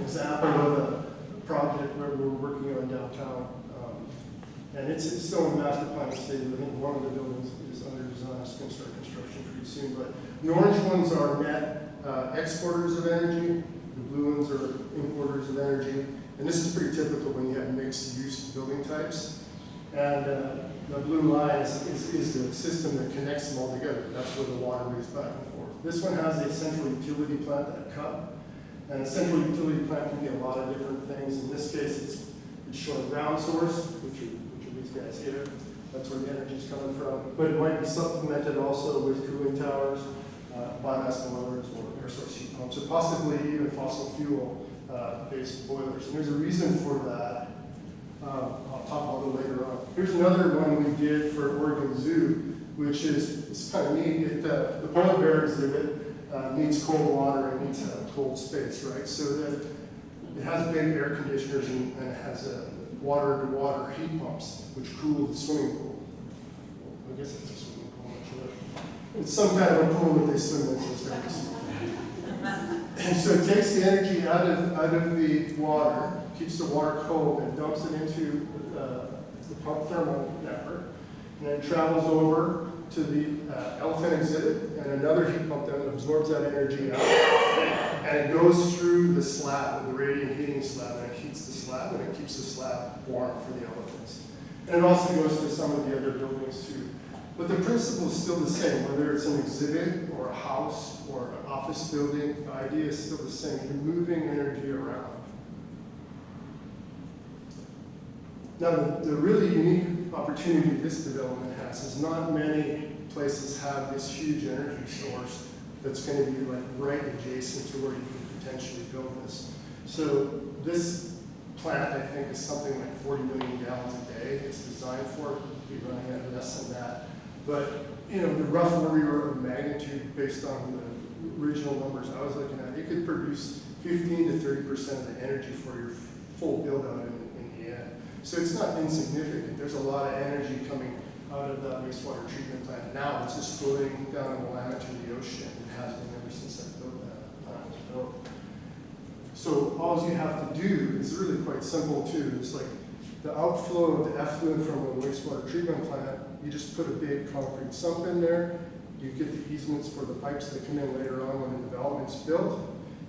[SPEAKER 5] example of a project where we're working on downtown. And it's still in the master plan stage. I think one of the buildings is under design, it's going to start construction pretty soon. But the orange ones are net exporters of energy. The blue ones are importers of energy. And this is pretty typical when you have mixed use building types. And the blue line is the system that connects them all together. That's where the water moves back and forth. This one has a central utility plant, that cup. And a central utility plant can be a lot of different things. In this case, it's showing ground source, which are these guys here. That's where the energy is coming from. But it might be supplemented also with cooling towers, biomass boilers, or air source heat pumps, or possibly even fossil fuel based boilers. And there's a reason for that. I'll talk about it later on. Here's another one we did for Oregon Zoo, which is it's kind of neat. The polar bear exhibit needs cold water and needs a cold space, right? So that it has big air conditioners and it has water-to-water heat pumps, which cool the swimming pool. I guess it's a swimming pool, I'm not sure. It's some kind of a pool that they swim in, so it's nice. And so it takes the energy out of the water, keeps the water cold, and dumps it into the pump thermal network, and then travels over to the elephant exhibit, and another heat pump then absorbs that energy out, and it goes through the slab, the radiant heating slab, and it heats the slab, and it keeps the slab warm for the elephants. And it also goes to some of the other buildings too. But the principle is still the same, whether it's an exhibit or a house or an office building, the idea is still the same. You're moving energy around. Now, the really unique opportunity this development has is not many places have this huge energy source that's going to be like right adjacent to where you can potentially build this. So this plant, I think, is something like 40 million gallons a day. It's designed for it. We'll be running at less than that. But, you know, the rough order of magnitude based on the original numbers I was looking at, it could produce 15 to 30% of the energy for your full build out in the end. So it's not insignificant. There's a lot of energy coming out of that wastewater treatment plant. Now it's just floating down in Willamette to the ocean. It has been ever since I built that plant was built. So all you have to do is really quite simple too. It's like the outflow of the effluent from a wastewater treatment plant, you just put a big concrete sump in there, you get the easements for the pipes that come in later on when the development's built,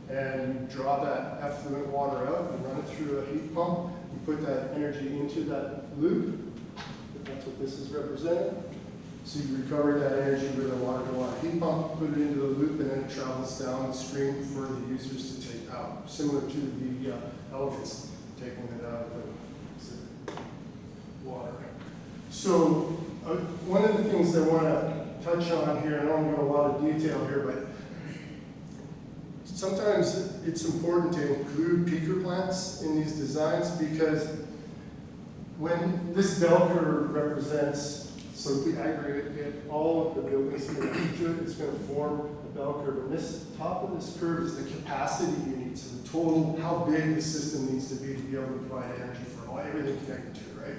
[SPEAKER 5] and you draw that effluent water out and run it through a heat pump, you put that energy into that loop, that's what this is representing. So you recover that energy with a water-to-water heat pump, put it into the loop, and then it travels downstream for the users to take out, similar to the elephants taking it out of the water. So one of the things I want to touch on here, and I don't go into a lot of detail here, but sometimes it's important to include peaker plants in these designs because when this bell curve represents, so if we aggregate all of the buildings connected to it, it's going to form a bell curve. And this top of this curve is the capacity you need, so the total, how big the system needs to be able to provide energy for everything connected to it, right?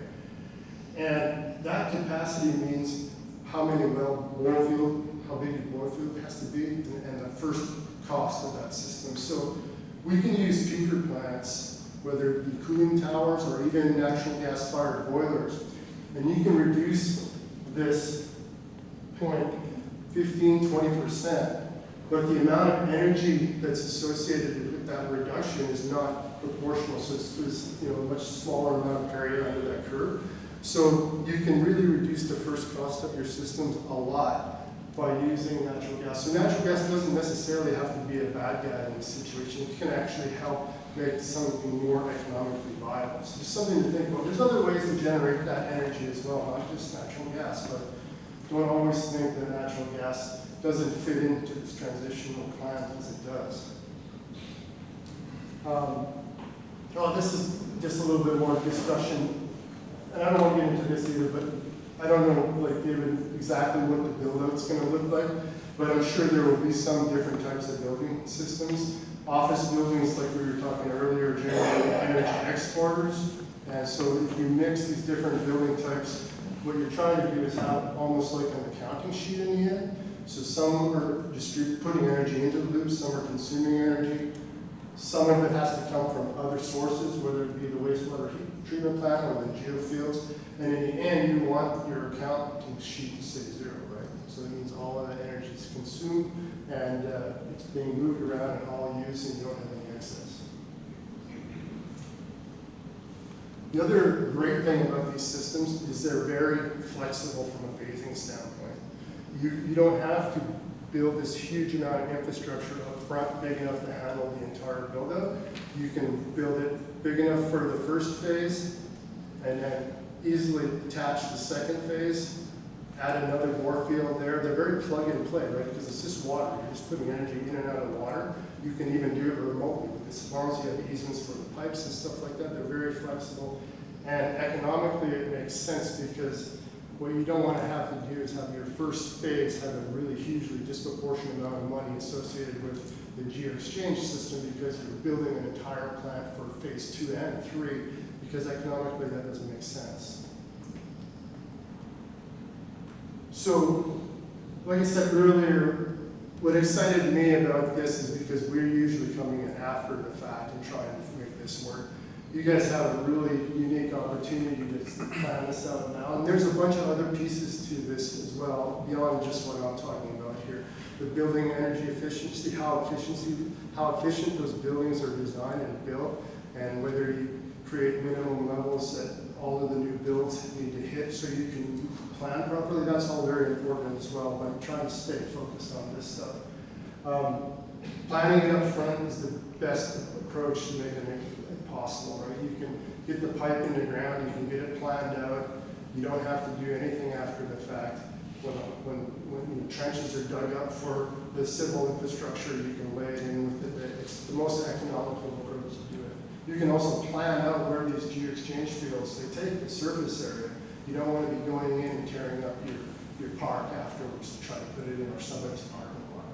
[SPEAKER 5] And that capacity means how many bore field, how big your bore field has to be, and the first cost of that system. So we can use peaker plants, whether it be cooling towers or even natural gas fired boilers, and you can reduce this point 15–20%, but the amount of energy that's associated with that reduction is not proportional. So it's a much smaller amount of area under that curve. So you can really reduce the first cost of your systems a lot by using natural gas. So natural gas doesn't necessarily have to be a bad guy in this situation. It can actually help make something more economically viable. So just something to think about. There's other ways to generate that energy as well, not just natural gas, but don't always think that natural gas doesn't fit into this transitional plan as it does. This is just a little bit more discussion, and I don't want to get into this either, but I don't know, like David, exactly what the build-out's going to look like, but I'm sure there will be some different types of building systems. Office buildings, like we were talking earlier, generally energy exporters, and so if you mix these different building types, what you're trying to do is have almost like an accounting sheet in the end. So some are putting energy into the loop, some are consuming energy. Some of it has to come from other sources, whether it be the wastewater treatment plant or the geofields. And in the end, you want your accounting sheet to say zero, right? So that means all of that energy is consumed and it's being moved around and all used and you don't have any excess. The other great thing about these systems is they're very flexible from a phasing standpoint. You don't have to build this huge amount of infrastructure up front, big enough to handle the entire build-up. You can build it big enough for the first phase, and then easily attach the second phase, add another bore field there. They're very plug and play, right? Because it's just water. You're just putting energy in and out of water. You can even do it remotely with this, as long as you have easements for the pipes and stuff like that. They're very flexible. And economically, it makes sense because what you don't want to have to do is have your first phase have a really hugely disproportionate amount of money associated with the geo-exchange system because you're building an entire plant for phase 2 and 3, because economically that doesn't make sense. So, like I said earlier, what excited me about this is because we're usually coming in after the fact and trying to make this work. You guys have a really unique opportunity to plan this out now. And there's a bunch of other pieces to this as well, beyond just what I'm talking about here. The building energy efficiency, how efficient those buildings are designed and built, and whether you create minimum levels that all of the new builds need to hit so you can plan properly. That's all very important as well, but I'm trying to stay focused on this stuff. Planning it up front is the best approach to making it possible, right? You can get the pipe in the ground, you can get it planned out. You don't have to do anything after the fact. When the trenches are dug up for the civil infrastructure, you can lay it in with it. It's the most economical approach to do it. You can also plan out where these geo-exchange fields, they take the surface area. You don't want to be going in and tearing up your park afterwards to try to put it in or somebody's parking lot.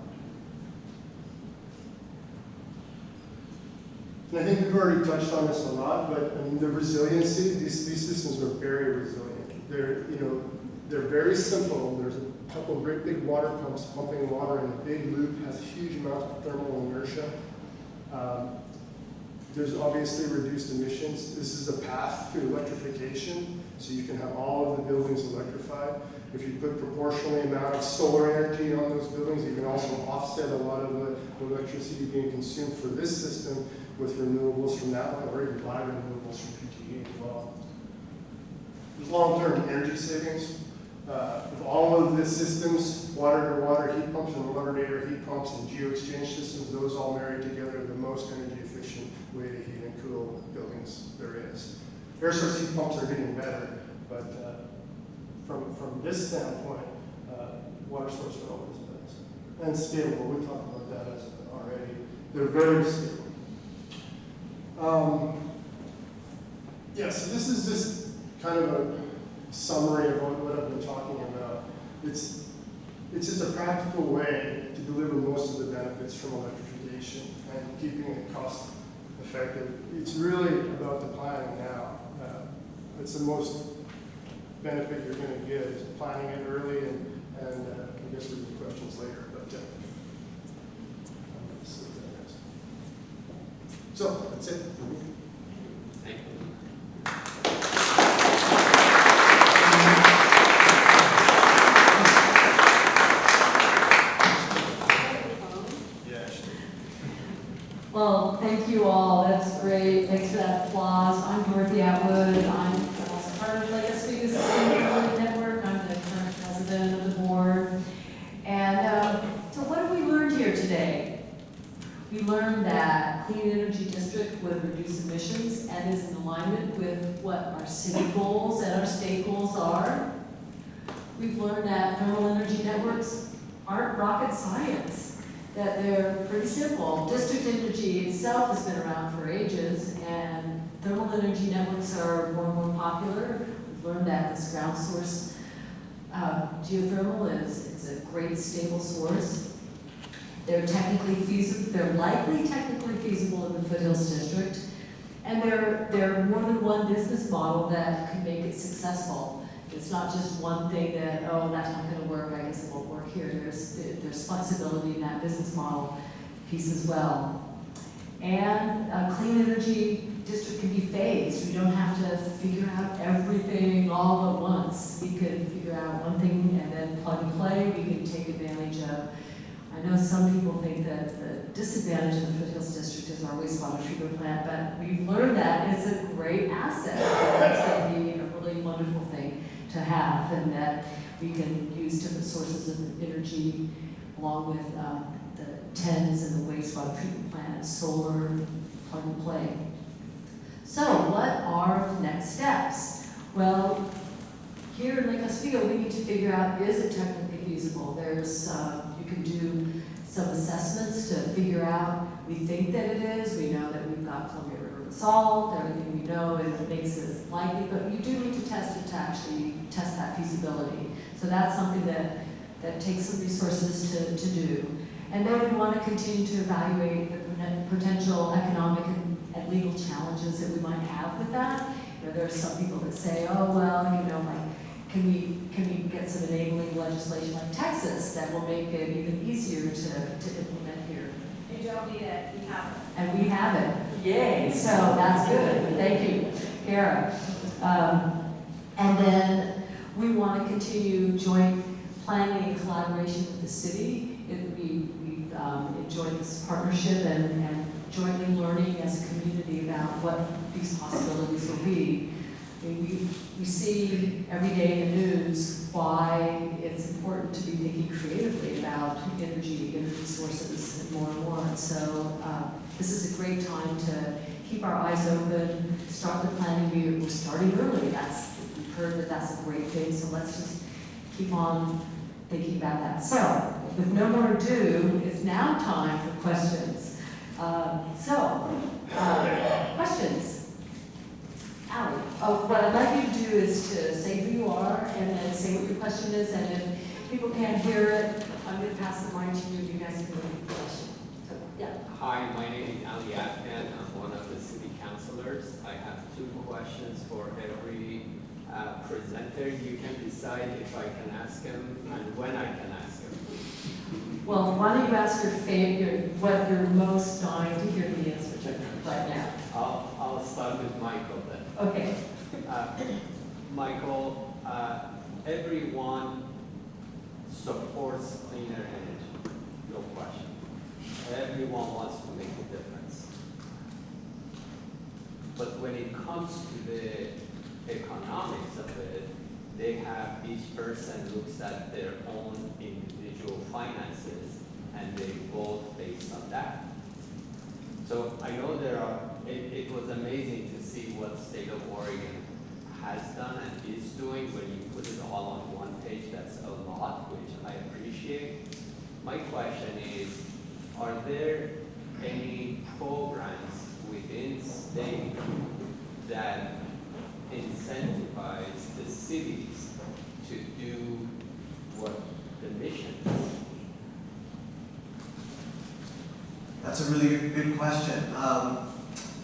[SPEAKER 5] And I think we've already touched on this a lot, but I mean, the resiliency, these systems are very resilient. They're very simple. There's a couple of great big water pumps pumping water in a big loop, has huge amounts of thermal inertia. There's obviously reduced emissions. This is a path to electrification, so you can have all of the buildings electrified. If you put proportionally amount of solar energy on those buildings, you can also offset a lot of the electricity being consumed for this system with renewables from that one, or even buy renewables from PGE as well. There's long-term energy savings. With all of the systems, water-to-water heat pumps and water-to-air heat pumps and geo-exchange systems, those all married together are the most energy-efficient way to heat and cool buildings there is. Air source heat pumps are getting better, but from this standpoint, water source are always best. And scalable, we talked about that already. They're very stable. Yeah, so this is just kind of a summary of what I've been talking about. It's just a practical way to deliver most of the benefits from electrification and keeping it cost effective. It's really about the planning now. It's the most benefit you're going to get is planning it early, and I guess we'll do questions later. But so that's it for me.
[SPEAKER 6] Thank you.
[SPEAKER 7] Well, thank you all. That's great. Thanks for that applause. I'm Dorothy Atwood. I'm also part of Lake Oswego Sustainability Network. I'm the current president of the board. And so what have we learned here today? We learned that clean energy district would reduce emissions and is in alignment with what our city goals and our state goals are. We've learned that thermal energy networks aren't rocket science, that they're pretty simple. District energy itself has been around for ages, and thermal energy networks are more and more popular. We've learned that this ground source geothermal is a great stable source. They're technically feasible, they're likely technically feasible in the Foothills District, and they're more than one business model that can make it successful. It's not just one thing that, oh, that's not gonna work, I guess it won't work here. There's flexibility in that business model piece as well. And a clean energy district can be phased. We don't have to figure out everything all at once. We can figure out one thing and then plug and play. We can take advantage of. I know some people think that the disadvantage of the Foothills District is our wastewater treatment plant, but we've learned that it's a great asset. That's going to be a really wonderful thing to have, and that we can use different sources of energy along with the TENS and the wastewater treatment plant, solar, plug and play. So what are the next steps? Well, here in Lake Oswego, we need to figure out, is it technically feasible? There's, you can do some assessments to figure out, we think that it is, we know that we've got Columbia River salt, everything we know, it makes it likely, but you do need to test it to actually test that feasibility. So that's something that takes some resources to do. And then we want to continue to evaluate the potential economic and legal challenges that we might have with that. You know, there are some people that say, oh, well, you know, like, can we get some enabling legislation like Texas that will make it even easier to implement here?
[SPEAKER 2] You don't need it, we have it.
[SPEAKER 7] And we have it. Yay, so that's good. Thank you, Kara. And then we want to continue joint planning and collaboration with the city. We've enjoyed this partnership and jointly learning as a community about what these possibilities will be. I mean, we see every day in the news why it's important to be thinking creatively about energy sources and more. And so this is a great time to keep our eyes open, start the planning. We're starting early. We've heard that that's a great thing, so let's just keep on thinking about that. So, with no more ado, it's now time for questions. Questions? Allie. Oh, what I'd like you to do is to say who you are and then say what your question is, and if people can't hear it, I'm going to pass the mic to you. You guys can repeat the question. So, yeah.
[SPEAKER 6] Hi, my name is Ali Afghan. I'm one of the city councilors. I have 2 questions for every presenter. You can decide if I can ask them and when I can ask them.
[SPEAKER 7] Well, why don't you ask what you're most dying to hear the answer to right now?
[SPEAKER 6] I'll start with Michael then.
[SPEAKER 7] Okay.
[SPEAKER 6] Michael, everyone supports cleaner energy, no question. Everyone wants to make a difference. But when it comes to the economics of it, each person looks at their own individual finances and they vote based on that. So I know it was amazing to see what state of Oregon has done and is doing. When you put it all on one page, that's a lot, which I appreciate. My question is, are there any programs within state that incentivize the cities to do what the mission is?
[SPEAKER 3] That's a really good question.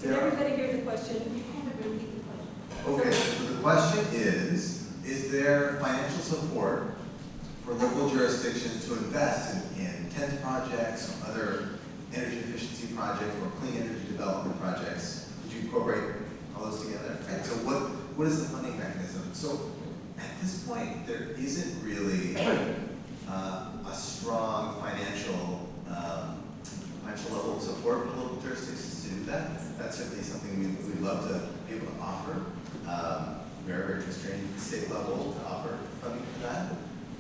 [SPEAKER 2] Did everybody hear the question? You kind of repeat the question.
[SPEAKER 3] Okay, so the question is there financial support for local jurisdictions to invest in TENS projects, or other energy efficiency projects, or clean energy development projects? Would you incorporate all those together? Right? So what is the funding mechanism? So at this point, there isn't really a strong financial level of support for local jurisdictions to do that. That's certainly something we'd love to be able to offer. Very, very constrained state level to offer funding for that.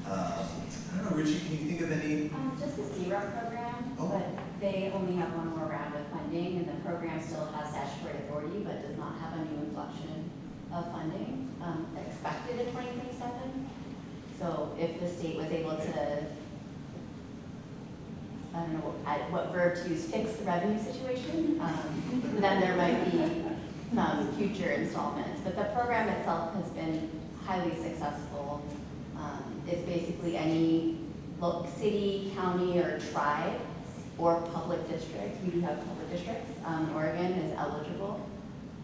[SPEAKER 3] I don't know, Richie, can you think of any?
[SPEAKER 8] Just the CREP program,
[SPEAKER 3] Oh.
[SPEAKER 8] but they only have one more round of funding, and the program still has statutory authority, but does not have a new inflection of funding expected in 2027. So if the state was able to, I don't know what verb to use, fix the revenue situation, then there might be some future installments. But the program itself has been highly successful. It's basically any city, county, or tribe, or public district. We do have public districts. Oregon is eligible.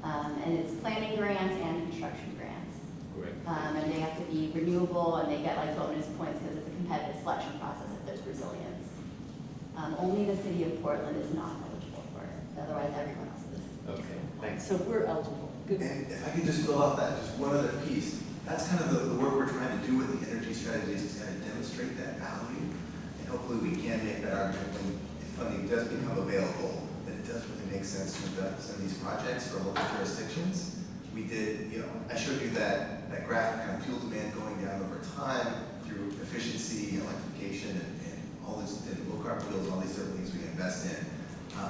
[SPEAKER 8] And it's planning grants and construction grants.
[SPEAKER 6] Great.
[SPEAKER 8] And they have to be renewable, and they get like bonus points because it's a competitive selection process if there's resilience. Only the city of Portland is not eligible for it, otherwise everyone else is.
[SPEAKER 6] Okay, thanks.
[SPEAKER 2] So we're eligible. Good.
[SPEAKER 3] And if I could just fill out that, just one other piece, that's kind of the work we're trying to do with the energy strategies, is kind of demonstrate that value. And hopefully we can make that argument when if funding does become available, that it does really make sense to invest in these projects for local jurisdictions. We did, I showed you that graph, kind of fuel demand going down over time through efficiency, electrification, and all this, and low carbon fuels, all these different things we invest in.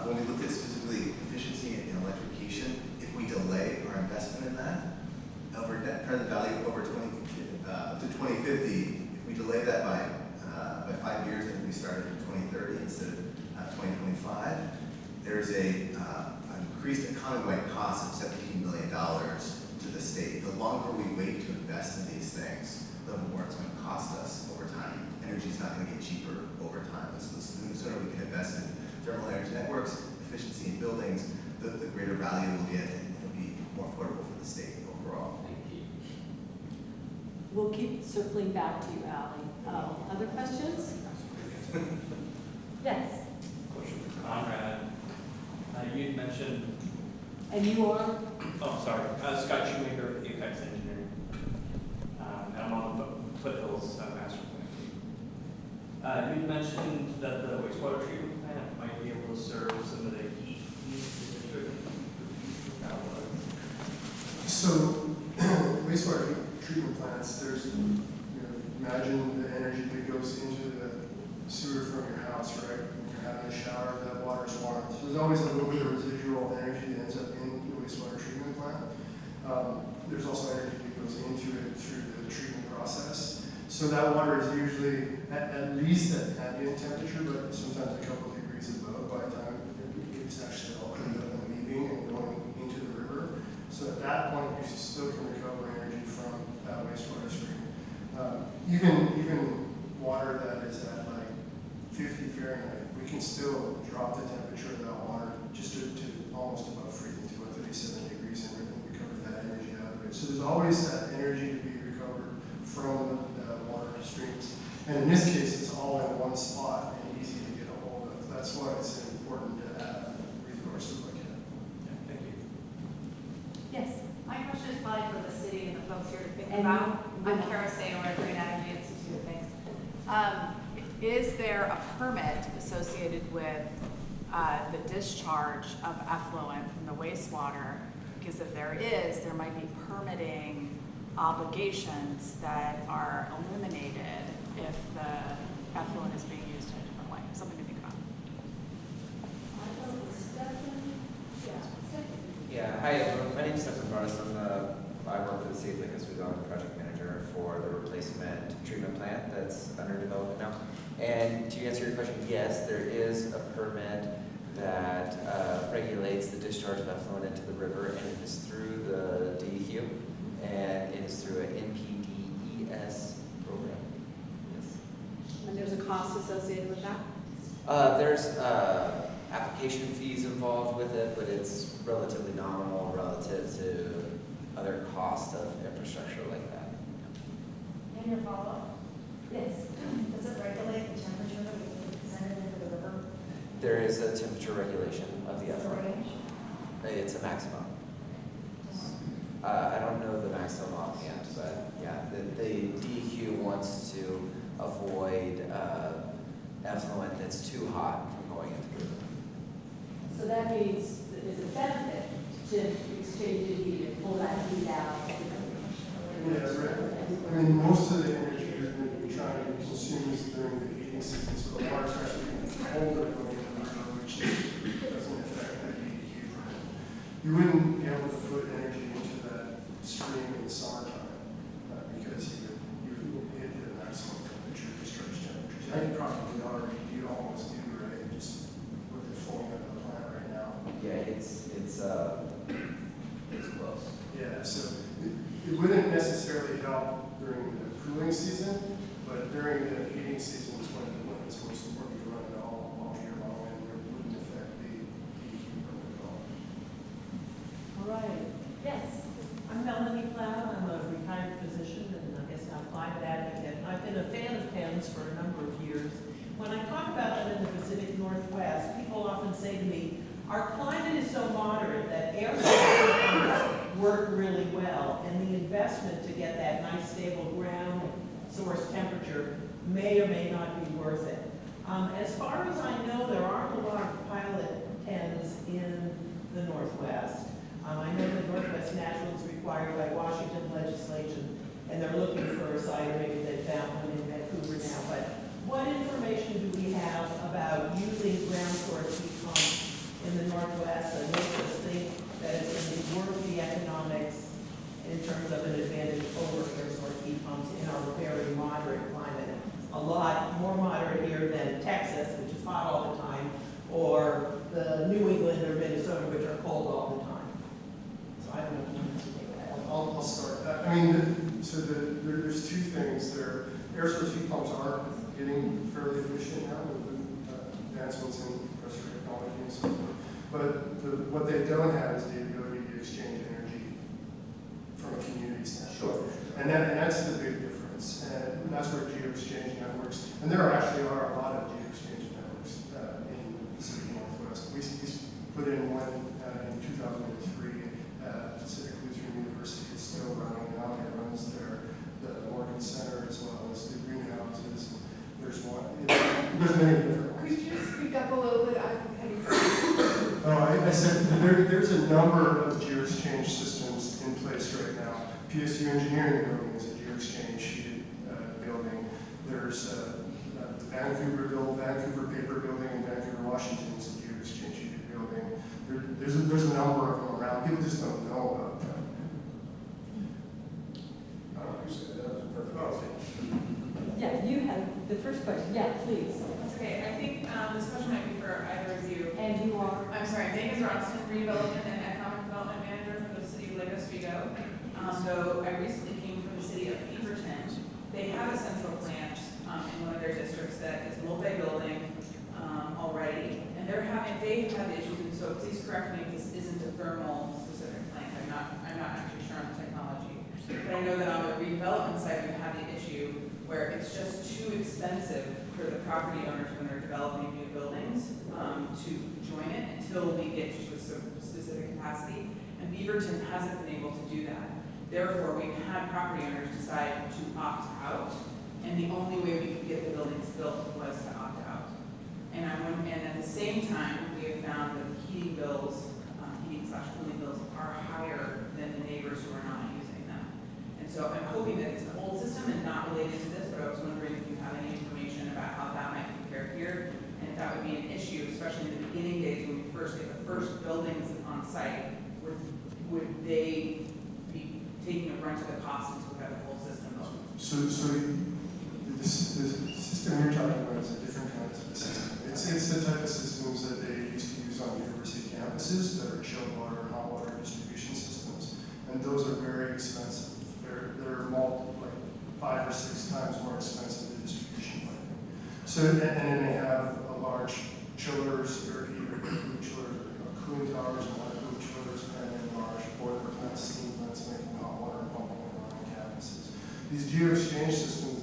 [SPEAKER 3] When we looked at specifically efficiency and electrification, if we delay our investment in that, over net present value over up to 2050, if we delay that by 5 years and we started in 2030 instead of 2025, there's an increased economy-wide cost of $17 million to the state. The longer we wait to invest in these things, the more it's going to cost us over time. Energy is not going to get cheaper over time. So the sooner we can invest in thermal energy networks, efficiency in buildings, the greater value we'll get, and it'll be more affordable for the state overall.
[SPEAKER 6] Thank you.
[SPEAKER 2] We'll keep circling back to you, Ally. Other questions? Yes.
[SPEAKER 9] Question for Conrad. You'd mentioned,
[SPEAKER 2] And you are?
[SPEAKER 9] oh, sorry, Scott Shoemaker with Apex Engineering. And I'm on the Foothills Master Plan. You'd mentioned that the wastewater treatment plant might be able to serve some of the heat needs of the district.
[SPEAKER 5] So wastewater treatment plants, there's, imagine the energy that goes into the sewer from your house, right? When you're having a shower, that water's warm. So there's always a little bit of residual energy that ends up in the wastewater treatment plant. There's also energy that goes into it through the treatment process. So that water is usually at least at ambient temperature, but sometimes a couple of degrees above by the time it's actually all cleaned up and leaving and going into the river. So at that point, you still can recover energy from that wastewater stream. Even water that is at like 50 Fahrenheit, we can still drop the temperature of that water just to almost above freezing, to about 37 degrees, and recover that energy out of it. So there's always that energy to be recovered from the water streams. And in this case, it's all in one spot and easy to get a hold of. That's why it's important to have resources like that.
[SPEAKER 9] Yeah, thank you.
[SPEAKER 2] Yes.
[SPEAKER 10] My question is probably for the city and the folks here to think
[SPEAKER 2] And
[SPEAKER 10] about. I'm
[SPEAKER 2] you-
[SPEAKER 10] Kara Saylor, Green Energy Institute, thanks. Is there a permit associated with the discharge of effluent from the wastewater? Because if there is, there might be permitting obligations that are eliminated if the effluent is being used in a different way. Something to think about.
[SPEAKER 11] Yeah, hi everyone. My name is Stefan Barnes. I work for the City of Lake Oswego. I'm the project manager for the replacement treatment plant that's under development now. And to answer your question, yes, there is a permit that regulates the discharge of effluent into the river, and it is through the DEQ, and it is through an NPDES program. Yes.
[SPEAKER 10] And there's a cost associated with that?
[SPEAKER 11] There's application fees involved with it, but it's relatively nominal relative to other costs of infrastructure like that.
[SPEAKER 12] And your follow-up,
[SPEAKER 2] Yes.
[SPEAKER 12] does it regulate the temperature that we send it into the river?
[SPEAKER 11] There is a temperature regulation of the
[SPEAKER 12] Is there a
[SPEAKER 11] effluent.
[SPEAKER 12] range?
[SPEAKER 11] It's a maximum. I don't know the maximum offhand, but yeah, the DEQ wants to avoid effluent that's too hot from going into the river.
[SPEAKER 2] So that means that there's a benefit to exchange the heat and pull that heat out.
[SPEAKER 5] Yeah, right. I mean, most of the energy you're going to be trying to consume is during the heating season, so the water's actually going to be colder going into the river, which doesn't affect the DEQ permit. You wouldn't be able to put energy into that stream in the summertime because you would hit the maximum temperature, discharge temperatures. I think probably already you almost do, right? Just with it flowing out of the plant right now.
[SPEAKER 11] Yeah, it's close.
[SPEAKER 5] Yeah, so it wouldn't necessarily help during the cooling season, but during the heating season is when it's most important to run it all year long, and it wouldn't affect the heat permit at all.
[SPEAKER 2] All right. Yes.
[SPEAKER 13] I'm Melanie Cloud. I'm a retired physician been a fan of PEMS for a number of years. When I talk about them in the Pacific Northwest, people often say to me, our climate is so moderate that air source work really well, and the investment to get that nice stable ground source temperature may or may not be worth it. As far as I know, there aren't a lot of pilot PEMS in the Northwest. I know that Northwest Natural is required by Washington legislation, and they're looking for a site, or maybe they found one in Vancouver now. But what information do we have about using ground source heat pumps in the Northwest that makes us think that it's going to be worth the economics in terms of an advantage over air source heat pumps in our very moderate climate? A lot more moderate here than Texas, which is hot all the time, or the New England or Minnesota, which are cold all the time. So I don't know if you want to take that.
[SPEAKER 5] I'll start. I mean, so there's two things there. Air source heat pumps are getting fairly efficient now with advancements in compressor technology and so forth. But what they don't have is the ability to exchange energy from a community standpoint.
[SPEAKER 3] Sure.
[SPEAKER 5] And that's the big difference. And that's where geo-exchange networks, and there actually are a lot of geo-exchange networks in the Pacific Northwest. We put in one in 2003 at Pacific Lutheran University. It's still running now. It runs the Morgan Center as well as the greenhouses. There's one. There's many different ones.
[SPEAKER 1] Could you speak up a little bit?
[SPEAKER 5] I said there's a number of geo-exchange systems in place right now. PSU Engineering Building is a geo-exchange sheeted building. There's the Vancouver Paper Building in Vancouver, Washington is a geo-exchange sheeted building. There's a number of them around. People just don't know about them. I don't know if you said that was perfect.
[SPEAKER 2] Yeah, you have the first question. Yeah, please.
[SPEAKER 10] That's okay. I think this question might be for either of you.
[SPEAKER 2] And you are?
[SPEAKER 10] I'm sorry, my name is Robinson, Redevelopment and Economic Development Manager for the city of Lake Oswego. So I recently came from the city of Beaverton. They have a central plant in one of their districts that is multi-building already, and they've had issues. And so please correct me if this isn't a thermal specific plant. I'm not actually sure on the technology, but I know that on the redevelopment side we've had the issue where it's just too expensive for the property owners when they're developing new buildings to join it until we get to a specific capacity. And Beaverton hasn't been able to do that. Therefore, we've had property owners decide to opt out, and the only way we could get the buildings built was to opt out. And at the same time, we have found that the heating bills/cooling bills are higher than the neighbors who are not using them. And so I'm hoping that it's an old system and not related to this, but I was wondering if you have any information about how that might compare here, and if that would be an issue, especially in the beginning days when we first get the first buildings on site. Would they be taking a brunt of the cost until we have a full system?
[SPEAKER 5] So the system you're talking about is a different kind of system. It's the type of systems that they used to use on university campuses that are chilled water and hot water distribution systems, and those are very expensive. They're like 5 or 6 times more expensive than distribution piping. So and then they have a large chillers or either cooling chillers or cooling towers and water cooling chillers, and then large boiler plants, steam plants making hot water and pumping it around campuses. These geo-exchange systems,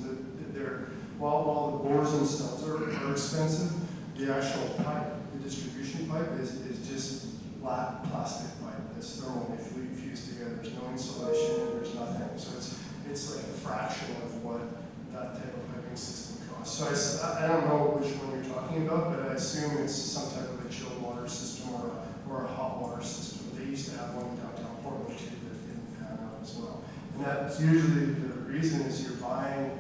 [SPEAKER 5] while the bores themselves are expensive, the actual pipe, the distribution pipe is just flat plastic pipe that's thermally fused together. There's no insulation and there's nothing. So it's like a fraction of what that type of piping system costs. So I don't know which one you're talking about, but I assume it's some type of a chilled water system or a hot water system. They used to have one in downtown Portland too that didn't pan out as well. And that's usually the reason is you're buying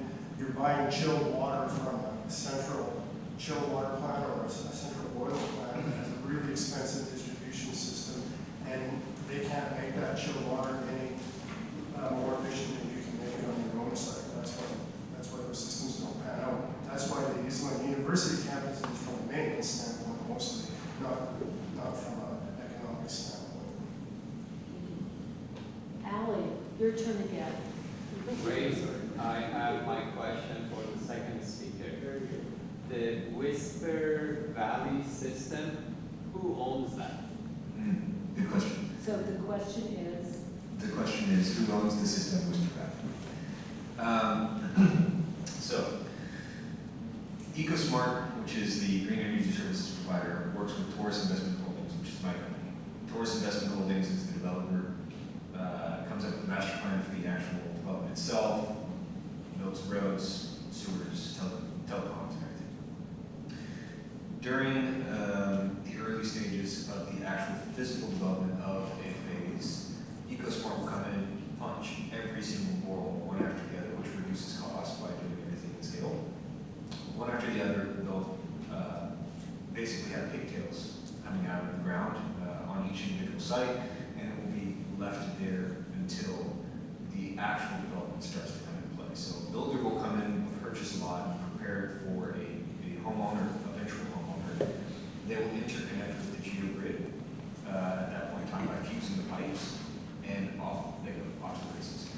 [SPEAKER 5] chilled water from a central chilled water plant or a central boiler plant that has a really expensive distribution system, and they can't make that chilled water any more efficient than you can make it on your own site. That's why those systems don't pan out. That's why they use them on university campuses from a maintenance standpoint mostly, not from an economic standpoint.
[SPEAKER 2] Allie, your turn again.
[SPEAKER 6] Great. I have my question for the second speaker. The Whisper Valley system, who owns that?
[SPEAKER 3] Good question.
[SPEAKER 2] So the question is?
[SPEAKER 3] The question is, who owns the system, Mr. Pratt?
[SPEAKER 4] So, EcoSmart, which is the green energy services provider, works with Taurus Investment Holdings, which is my company. Taurus Investment Holdings is the developer, comes up with a master plan for the actual development itself, builds roads, sewers, telecoms, and everything. During the early stages of the actual physical development of a phase, EcoSmart will come in, punch every single borehole one after the other, which reduces cost by doing everything in scale. One after the other, they'll basically have pigtails coming out of the ground on each individual site, and it will be left there until the actual development starts to come into play. So a builder will come in, purchase a lot, and prepare it for a homeowner, eventual homeowner. They will interconnect with the geogrid at that point in time by fusing the pipes, and off they go off the races.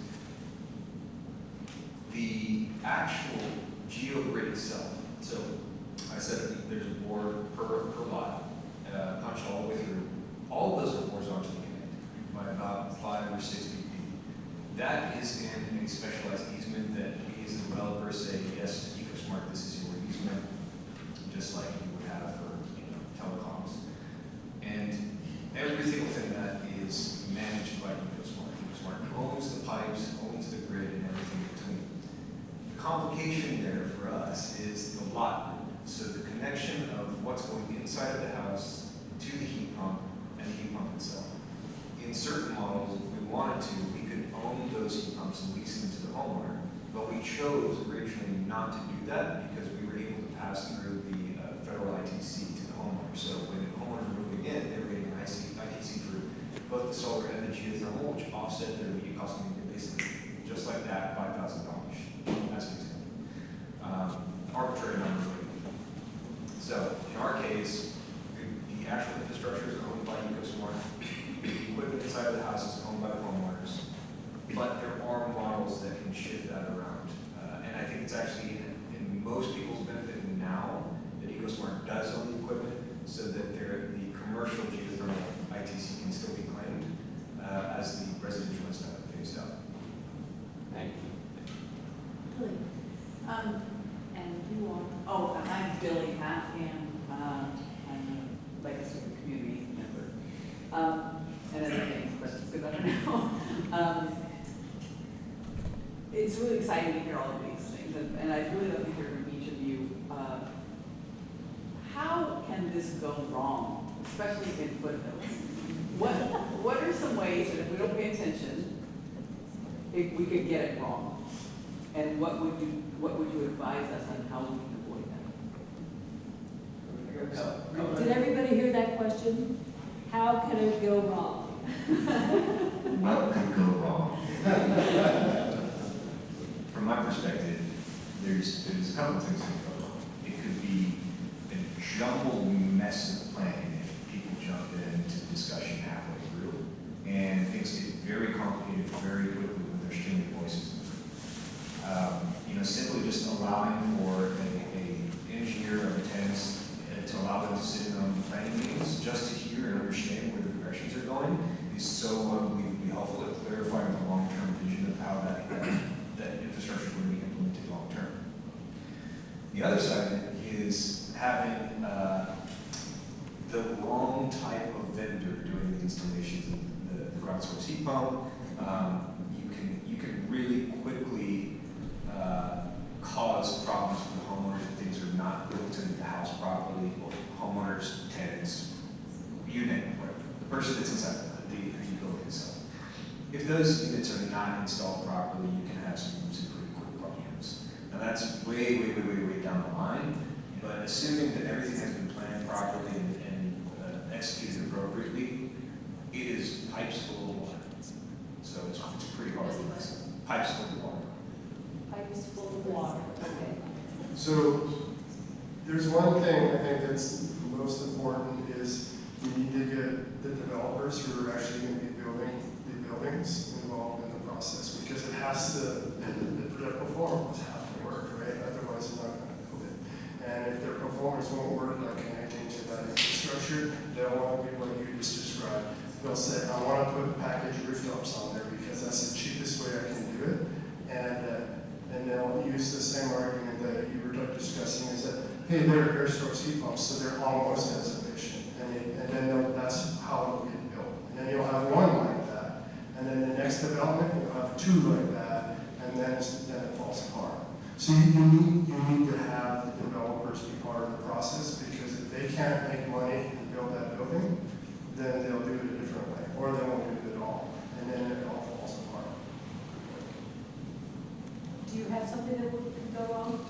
[SPEAKER 4] The actual geogrid itself, so I said there's a bore per lot, punched all the way through. All of those are horizontally connected by about 5 or 6 feet deep. That is in a specialized easement that we as the developer say, yes, EcoSmart, this is your easement, just like you would have for telecoms. And everything within that is managed by EcoSmart. EcoSmart owns the pipes, owns the grid, and everything in between. The complication there for us is the lot grid. So the connection of what's going inside of the house to the heat pump and the heat pump itself. In certain models, if we wanted to, we could own those heat pumps and lease them to the homeowner, but we chose originally not to do that because we were able to pass through the federal ITC to the homeowner. So when the homeowners were moving in, they were getting an ITC for both the solar and the geothermal, which offset their immediate cost of living, basically just like that, $5,000 as an example. Arbitrary number. So in our case, the actual infrastructure is owned by EcoSmart. The equipment inside of the house is owned by the homeowners. But there are models that can shift that around. And I think it's actually in most people's benefit now that EcoSmart does own the equipment so that the commercial geothermal ITC can still be claimed as the residential is phased out.
[SPEAKER 6] Thank you.
[SPEAKER 2] Billy.
[SPEAKER 7] And you are?
[SPEAKER 14] Oh, I'm Billy Halfham. I'm a Lake Oswego Community Network. And other things, but it's good that I know. It's really exciting to hear all of these things, and I'd really love to hear from each of you. How can this go wrong, especially in foothills? What are some ways that if we don't pay attention, we could get it wrong? And what would you advise us on how we can avoid that?
[SPEAKER 2] Did everybody hear that question? How can it go wrong?
[SPEAKER 4] What could go wrong? From my perspective, there's a couple of things that could go wrong. It could be a jumbled mess of planning if people jump into discussion halfway through, and things get very complicated very quickly when there's too many voices. Simply just allowing for an engineer of intents to allow them to sit in on the planning meetings just to hear and understand where the directions are going is so unbelievably helpful at clarifying the long-term vision of how that infrastructure is going to be implemented long-term. The other side of it is having the wrong type of vendor doing the installations of the ground source heat pump. You can really quickly cause problems for the homeowners if things are not built into the house properly, or homeowners, tenants, you name it, whatever. The person that's inside the building itself. If those units are not installed properly, you can have some pretty quick problems. Now that's way down the line, but assuming that everything has been planned properly and executed appropriately, it is pipes full of water. So it's pretty hard to do. Pipes full of water.
[SPEAKER 2] Pipes full of water. Okay.
[SPEAKER 5] So there's one thing I think that's most important is we need to get the developers who are actually going to be building the buildings involved in the process, because it has to, the performance have to work, right? Otherwise they're not going to build it. And if their performance won't work, like connecting to that infrastructure, they'll want to do what you just described. They'll say, I want to put packaged rooftops on there because that's the cheapest way I can do it. And they'll use the same argument hey, they're air source heat pumps, so they're almost as efficient. And then that's how it'll get built. And then you'll have one like that. And then the next development, you'll have two like that, and then it falls apart. So you need to have the developers be part of the process, because if they can't make money and build that building, then they'll do it a different way, or they won't do it at all. And then it all falls apart.
[SPEAKER 2] Do you have something that could go wrong?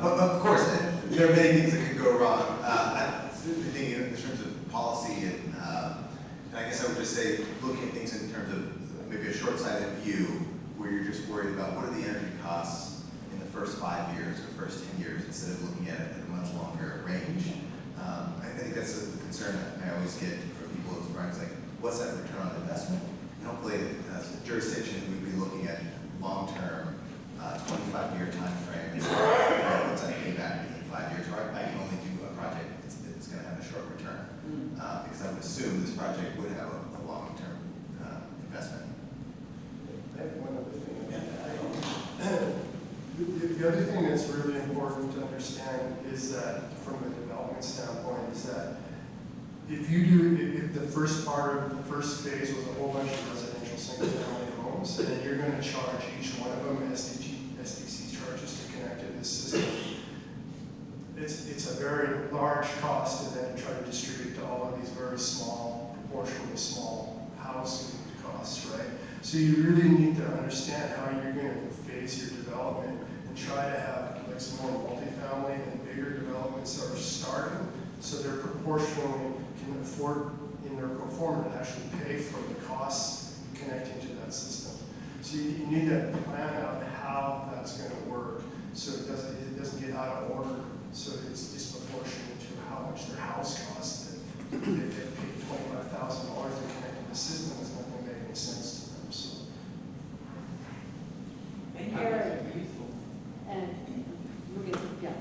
[SPEAKER 3] Of course, there are many things that could go wrong. I think in terms of policy, and I guess I would just say, looking at things in terms of maybe a short-sighted view, where you're just worried about what are the energy costs in the first 5 years or first 10 years, instead of looking at it at a much longer range. I think that's the concern I always get from people as far as like, what's that return on investment? And hopefully, as a jurisdiction, we'd be looking at long-term, 25-year time frame. What's that payback in 5 years? Or I can only do a project that's going to have a short return, because I would assume this project would have a long-term investment.
[SPEAKER 5] I have one other thing. The other thing that's really important to understand is that, from a development standpoint, is that if the first part of the first phase was a whole bunch of residential single-family homes, then you're going to charge each one of them SDC charges to connect to this system. It's a very large cost to then try to distribute to all of these very small, proportionally small housing costs, right? So you really need to understand how you're going to phase your development and try to have like some more multifamily and bigger developments that are starting, so they're proportionally can afford in their pro forma to actually pay for the costs connecting to that system. So you need to plan out how that's going to work, so it doesn't get out of order, so it's disproportionate to how much their house costs. That they paid $25,000 to connect to the system, it's not going to make any sense to them. So.
[SPEAKER 2] Eric, and we're gonna, yeah.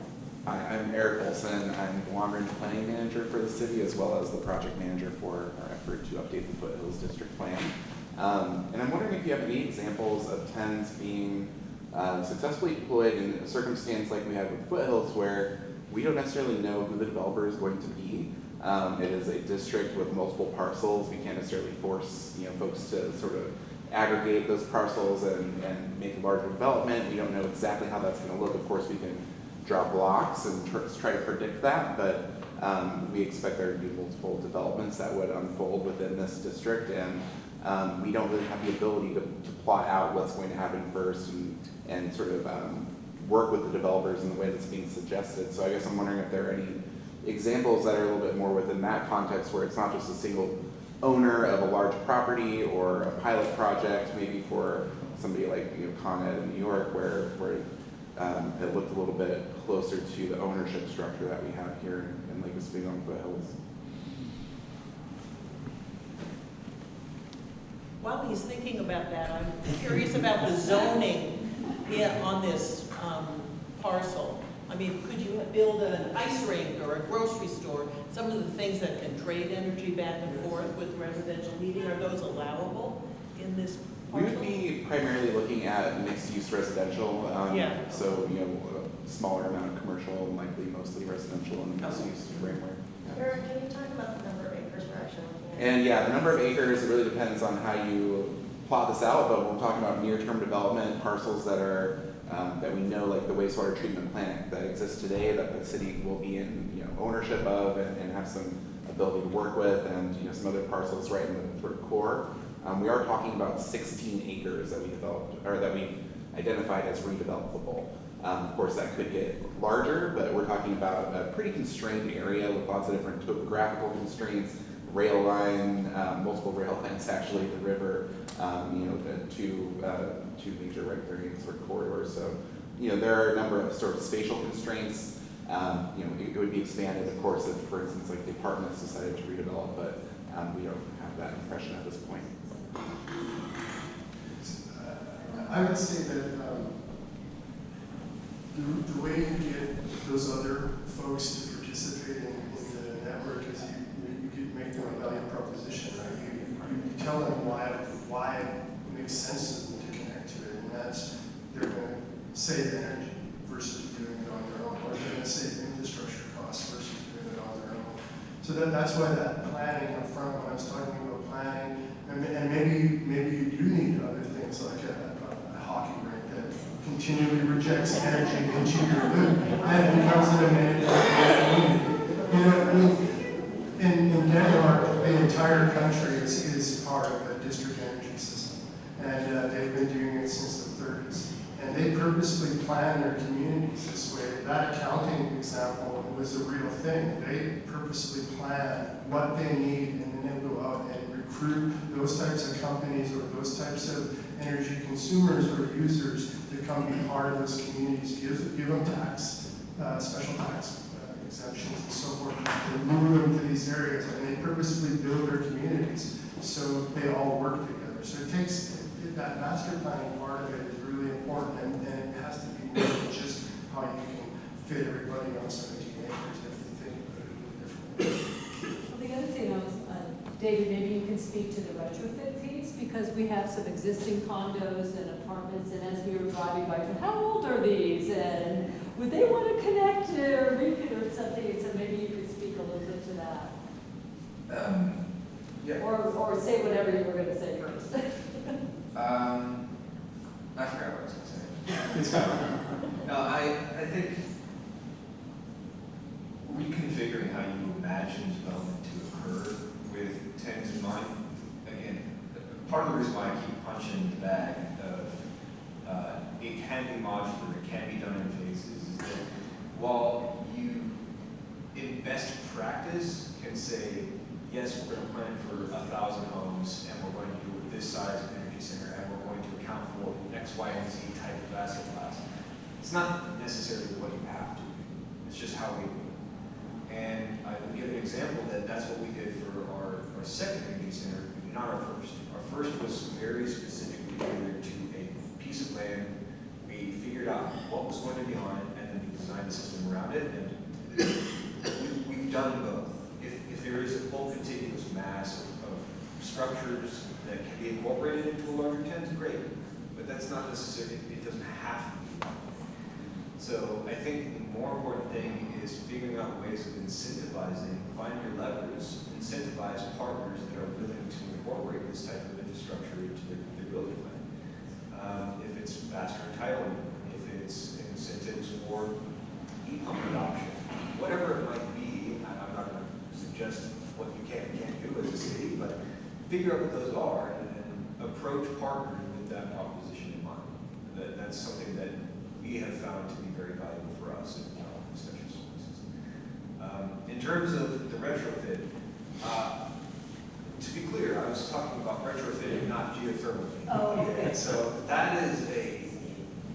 [SPEAKER 15] Hi, I'm Eric Olson. I'm the long-range planning manager for the city, as well as the project manager for our effort to update the Foothills District Plan. And I'm wondering if you have any examples of TENS being successfully deployed in a circumstance like we had with Foothills, where we don't necessarily know who the developer is going to be. It is a district with multiple parcels. We can't necessarily force folks to sort of aggregate those parcels and make a larger development. We don't know exactly how that's going to look. Of course, we can draw blocks and try to predict that, but we expect there to be multiple developments that would unfold within this district, and we don't really have the ability to plot out what's going to happen first and sort of work with the developers in the way that's being suggested. So I guess I'm wondering if there are any examples that are a little bit more within that context, where it's not just a single owner of a large property or a pilot project, maybe for somebody like Con Ed in New York, where it looked a little bit closer to the ownership structure that we have here in Lake Oswego Foothills.
[SPEAKER 13] While he's thinking about that, I'm curious about the zoning on this parcel. I mean, could you build an ice rink or a grocery store? Some of the things that can trade energy back and forth with residential heating, are those allowable in this
[SPEAKER 15] We
[SPEAKER 13] parcel?
[SPEAKER 15] would be primarily looking at mixed-use residential. So, a smaller amount of commercial and likely mostly residential in the mixed-use framework. Yeah.
[SPEAKER 12] Eric, can you talk about the number of acres we're actually looking at?
[SPEAKER 15] And yeah, the number of acres, it really depends on how you plot this out, but when we're talking about near-term development, parcels that are, that we know, like the wastewater treatment plant that exists today, that the city will be in ownership of and have some ability to work with, and some other parcels right in the sort of core. We are talking about 16 acres that we developed, or that we identified as redevelopable. Of course, that could get larger, but we're talking about a pretty constrained area with lots of different topographical constraints, rail line, multiple rail lines actually, the river, two major riparian sort of corridors. So, there are a number of sort of spatial constraints. It would be expanded, of course, if, for instance, like the apartments decided to redevelop, but we don't have that impression at this point.
[SPEAKER 5] I would say that the way you get those other folks to participate in the network is you could make them a value proposition, right? You tell them why it makes sense to them to connect to it, and that's they're going to save energy versus doing it on their own, or they're going to save infrastructure costs versus doing it on their own. So that's why that planning up front, when I was talking about planning, and maybe you do need other things like a hockey rink that continually rejects energy into your loop and becomes an amenity. You know, I mean, in Denmark, the entire country is part of a district energy system, and they've been doing it since the 30s. And they purposely plan their communities this way. That accounting example was a real thing. They purposely plan what they need, and then they go out and recruit those types of companies or those types of energy consumers or users to come be part of those communities. Give them tax, special tax exemptions and so forth, and move them to these areas. And they purposely build their communities so they all work together. So it takes that master planning part of it is really important, and it has to be more than just how you can fit everybody on 17 acres. You have to think about it a little differently.
[SPEAKER 2] Well, the other thing David, maybe you can speak to the retrofit piece, because we have some existing condos and apartments, and as we were driving by, how old are these? And would they want to connect or reconnect something? So maybe you could speak a little bit to that.
[SPEAKER 4] Yeah.
[SPEAKER 2] Or say whatever you were going to say first.
[SPEAKER 4] I forgot what I was going to say. No, I think reconfiguring how you imagine development to occur with tenants in mind. Again, part of the reason why I keep punching the bag of it can be modular, it can be done in phases, is that while you, in best practice, can say, yes, we're going to plan for 1,000 homes, and we're going to do this size of energy center, and we're going to account for X, Y, and Z type of asset class. It's not necessarily what you have to do. It's just how we do it. And I would give an example that's what we did for our second energy center, not our first. Our first was very specifically tailored to a piece of land. We figured out what was going to be on it, and then we designed the system around it, and we've done both. If there is a full contiguous mass of structures that can be incorporated into a larger tent, great. But that's not necessarily, it doesn't have to be. So I think the more important thing is figuring out ways of incentivizing, find your levers, incentivize partners that are willing to incorporate this type of infrastructure into their building plan. If it's faster entitlement, if it's incentives for e-pump adoption, whatever it might be, I'm not going to suggest what you can and can't do as a city, but figure out what those are and approach partners with that proposition in mind. That's something that we have found to be very valuable for us in our discussion services. In terms of the retrofit, to be clear, I was talking about retrofitting, not geothermal.
[SPEAKER 2] Oh, okay.
[SPEAKER 4] So that is a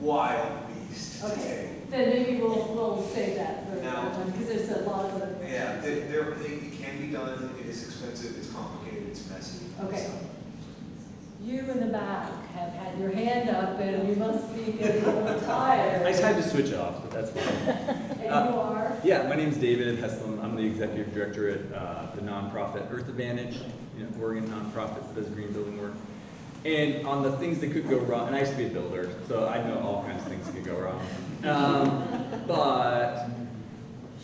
[SPEAKER 4] wild beast to
[SPEAKER 2] Okay.
[SPEAKER 4] take.
[SPEAKER 2] Then maybe we'll save that for
[SPEAKER 4] Now-
[SPEAKER 2] another one, because there's a lot of other.
[SPEAKER 4] Yeah, it can be done, it is expensive, it's complicated, it's messy.
[SPEAKER 2] Okay.
[SPEAKER 4] So,
[SPEAKER 2] You in the back have had your hand up, and you must be getting a little tired.
[SPEAKER 16] I just had to switch off, but that's fine.
[SPEAKER 2] And you are?
[SPEAKER 16] Yeah, my name is David Heslin. I'm the executive director at the nonprofit Earth Advantage, Oregon nonprofit that does green building work. And on the things that could go wrong, and I used to be a builder, so I know all kinds of things could go wrong. But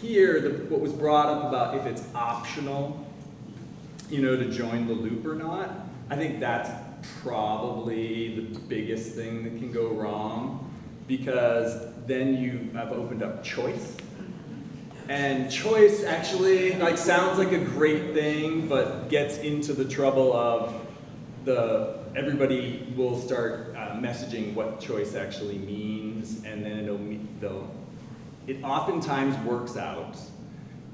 [SPEAKER 16] here, what was brought up about if it's optional, to join the loop or not, I think that's probably the biggest thing that can go wrong, because then you have opened up choice. And choice actually sounds like a great thing, but gets into the trouble of everybody will start messaging what choice actually means, and then it oftentimes works out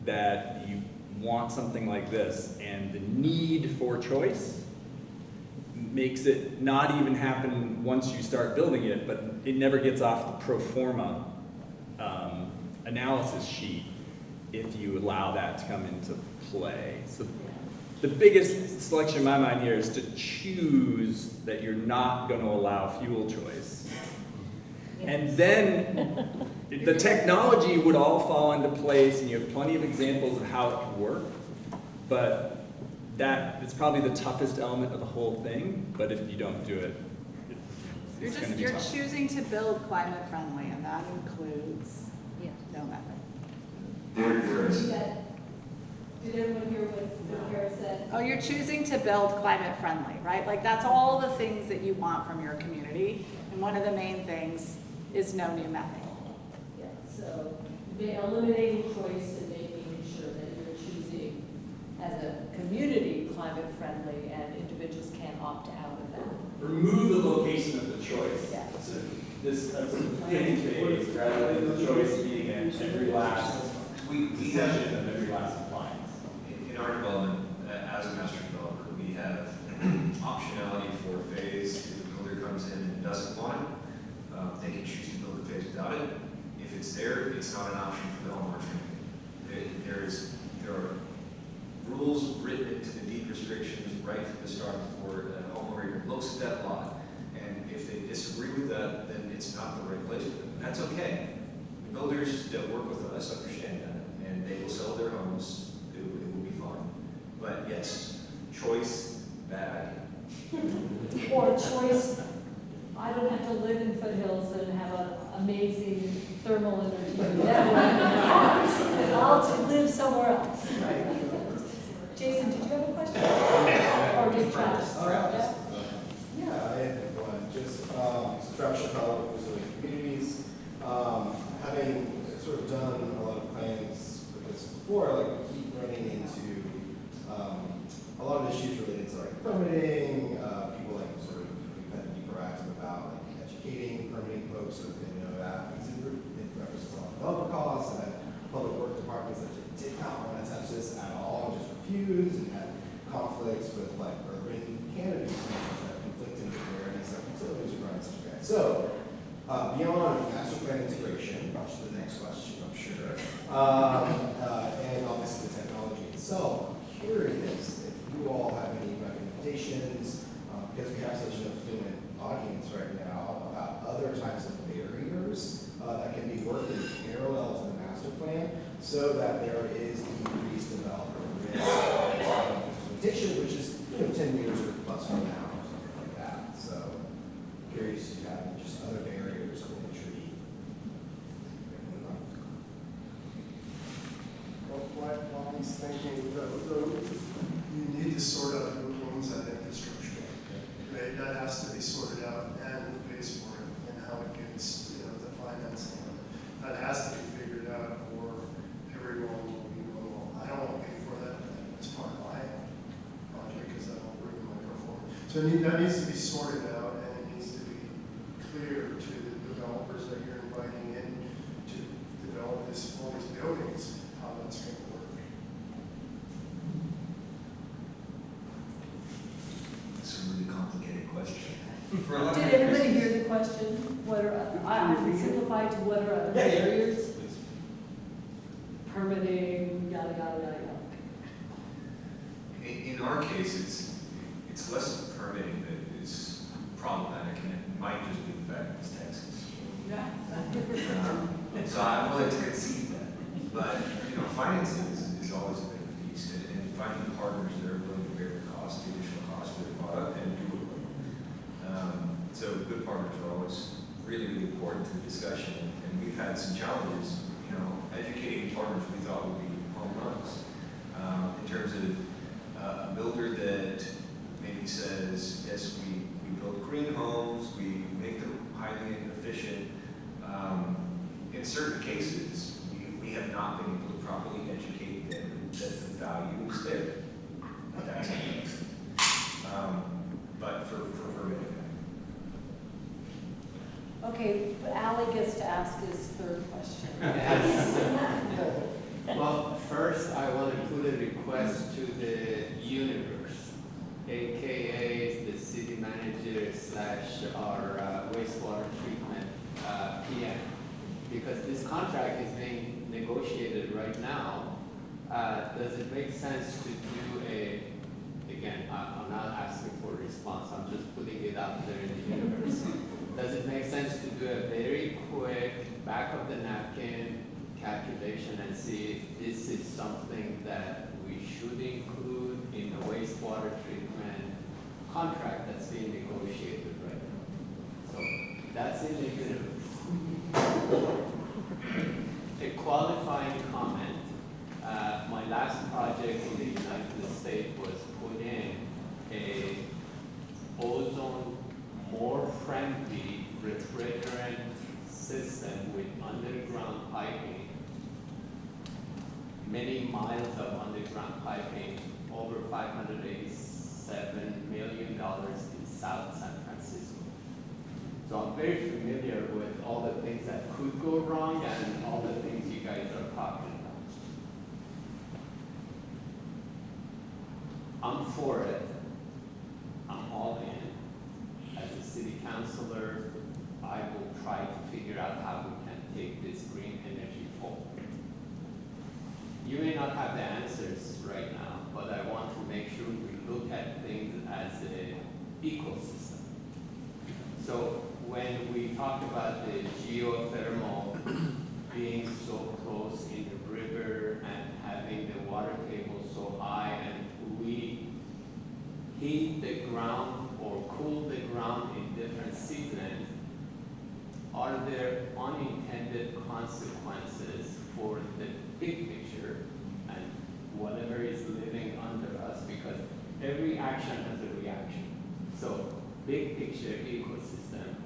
[SPEAKER 16] that you want something like this, and the need for choice makes it not even happen once you start building it, but it never gets off the pro forma analysis sheet if you allow that to come into play. So the biggest selection in my mind here is to choose that you're not going to allow fuel choice. And then the technology would all fall into place, and you have plenty of examples of how it could work, but it's probably the toughest element of the whole thing. But if you don't do it, it's gonna be
[SPEAKER 10] You're
[SPEAKER 16] tough.
[SPEAKER 10] choosing to build climate friendly, and that includes no method.
[SPEAKER 3] There is.
[SPEAKER 2] Did everyone hear what Kara said?
[SPEAKER 10] Oh, you're choosing to build climate friendly, right? Like, that's all the things that you want from your community, and one of the main things is no new methane.
[SPEAKER 2] Yeah, so eliminating choice and making sure that you're choosing as a community climate friendly and individuals can't opt out of that.
[SPEAKER 16] Remove the location of the choice.
[SPEAKER 2] Yeah.
[SPEAKER 16] So this, that's the planning phase, rather than the choice being at every last decision of every last appliance.
[SPEAKER 4] In our development, as a master developer, we have optionality for a phase. If a builder comes in and doesn't want it, they can choose to build a phase without it. If it's there, it's not an option for the homeowners. There are rules written into the deed restrictions right from the start before a homeowner even looks at that lot. And if they disagree with that, then it's not the right place for them. That's okay. The builders that work with us understand that, and they will sell their homes. It will be fine. But yes, choice, bad.
[SPEAKER 2] Or choice, I don't have to live in Foothills and have an amazing thermal energy network. I'll live somewhere else. Jason, did you have a question? Or did Travis?
[SPEAKER 5] Yeah, I had one. Just structure development with communities. Having sort of done a lot of plans with this before, like we keep running into a lot of issues related to like permitting. People like sort of we've had to be proactive about like educating permitting folks so that they know that it represents a lot of developer costs, and then public work departments that did not want to touch this at all and just refused, and had conflicts with like urban canopy plans that conflicted with where these utilities were running such a way. So beyond master plan integration, which is the next question, I'm sure, and obviously the technology itself, I'm curious if you all have any recommendations, because we have such an affluent audience right now, about other types of barriers that can be worked in parallel to the master plan so that there is decreased developer risk implementation, which is 10 years or plus from now, or something like that. So curious if you have just other barriers of entry.
[SPEAKER 17] Well, while he's thinking, you need to sort out who owns that infrastructure, right? That has to be sorted out, and who pays for it, and how it gets, the financing of it. That has to be figured out, or everyone will be going, well, I don't want to pay for that as part of my project, because that won't bring my performance. So that needs to be sorted out, and it needs to be clear to the developers that you're inviting in to develop all these buildings, how that's going to work.
[SPEAKER 4] It's a really complicated question.
[SPEAKER 2] Did everybody hear the question? What are, I would simplify to what are other barriers? Permitting, yada, yada, yada, yada.
[SPEAKER 4] In our case, it's less of permitting that is problematic, and it might just be the fact that it's Texas. So I'm willing to concede that. But, financing is always a big piece, and finding partners that are willing to bear the cost, the additional cost of the product, and do it. So good partners are always really, really important to the discussion, and we've had some challenges, educating partners we thought would be home runs. In terms of a builder that maybe says, yes, we build green homes, we make them highly efficient. In certain cases, we have not been able to properly educate them that the value is there. That's but for permitting.
[SPEAKER 2] Okay, but Ally gets to ask his third question.
[SPEAKER 6] Well, first I want to put a request to the universe, AKA the city manager / our wastewater treatment PM, because this contract is being negotiated right now. Does it make sense to do again, I'm not asking for a response, I'm just putting it out there in the universe. Does it make sense to do a very quick back of the napkin calculation and see if this is something that we should include in the wastewater treatment contract that's being negotiated right now? So That's illegal. A qualifying comment. My last project in the United States was put in a ozone more friendly refrigerant system with underground piping. Many miles of underground piping, over $587 million in South San Francisco. So I'm very familiar with all the things that could go wrong and all the things you guys are talking about. I'm for it. I'm all in. As a city councilor, I will try to figure out how we can take this green energy forward. You may not have the answers right now, but I want to make sure we look at things as an ecosystem. So when we talk about the geothermal being so close in the river and having the water table so high, and we heat the ground or cool the ground in different seasons, are there unintended consequences for the big picture and whatever is living under us? Because every action has a reaction. So big picture ecosystem.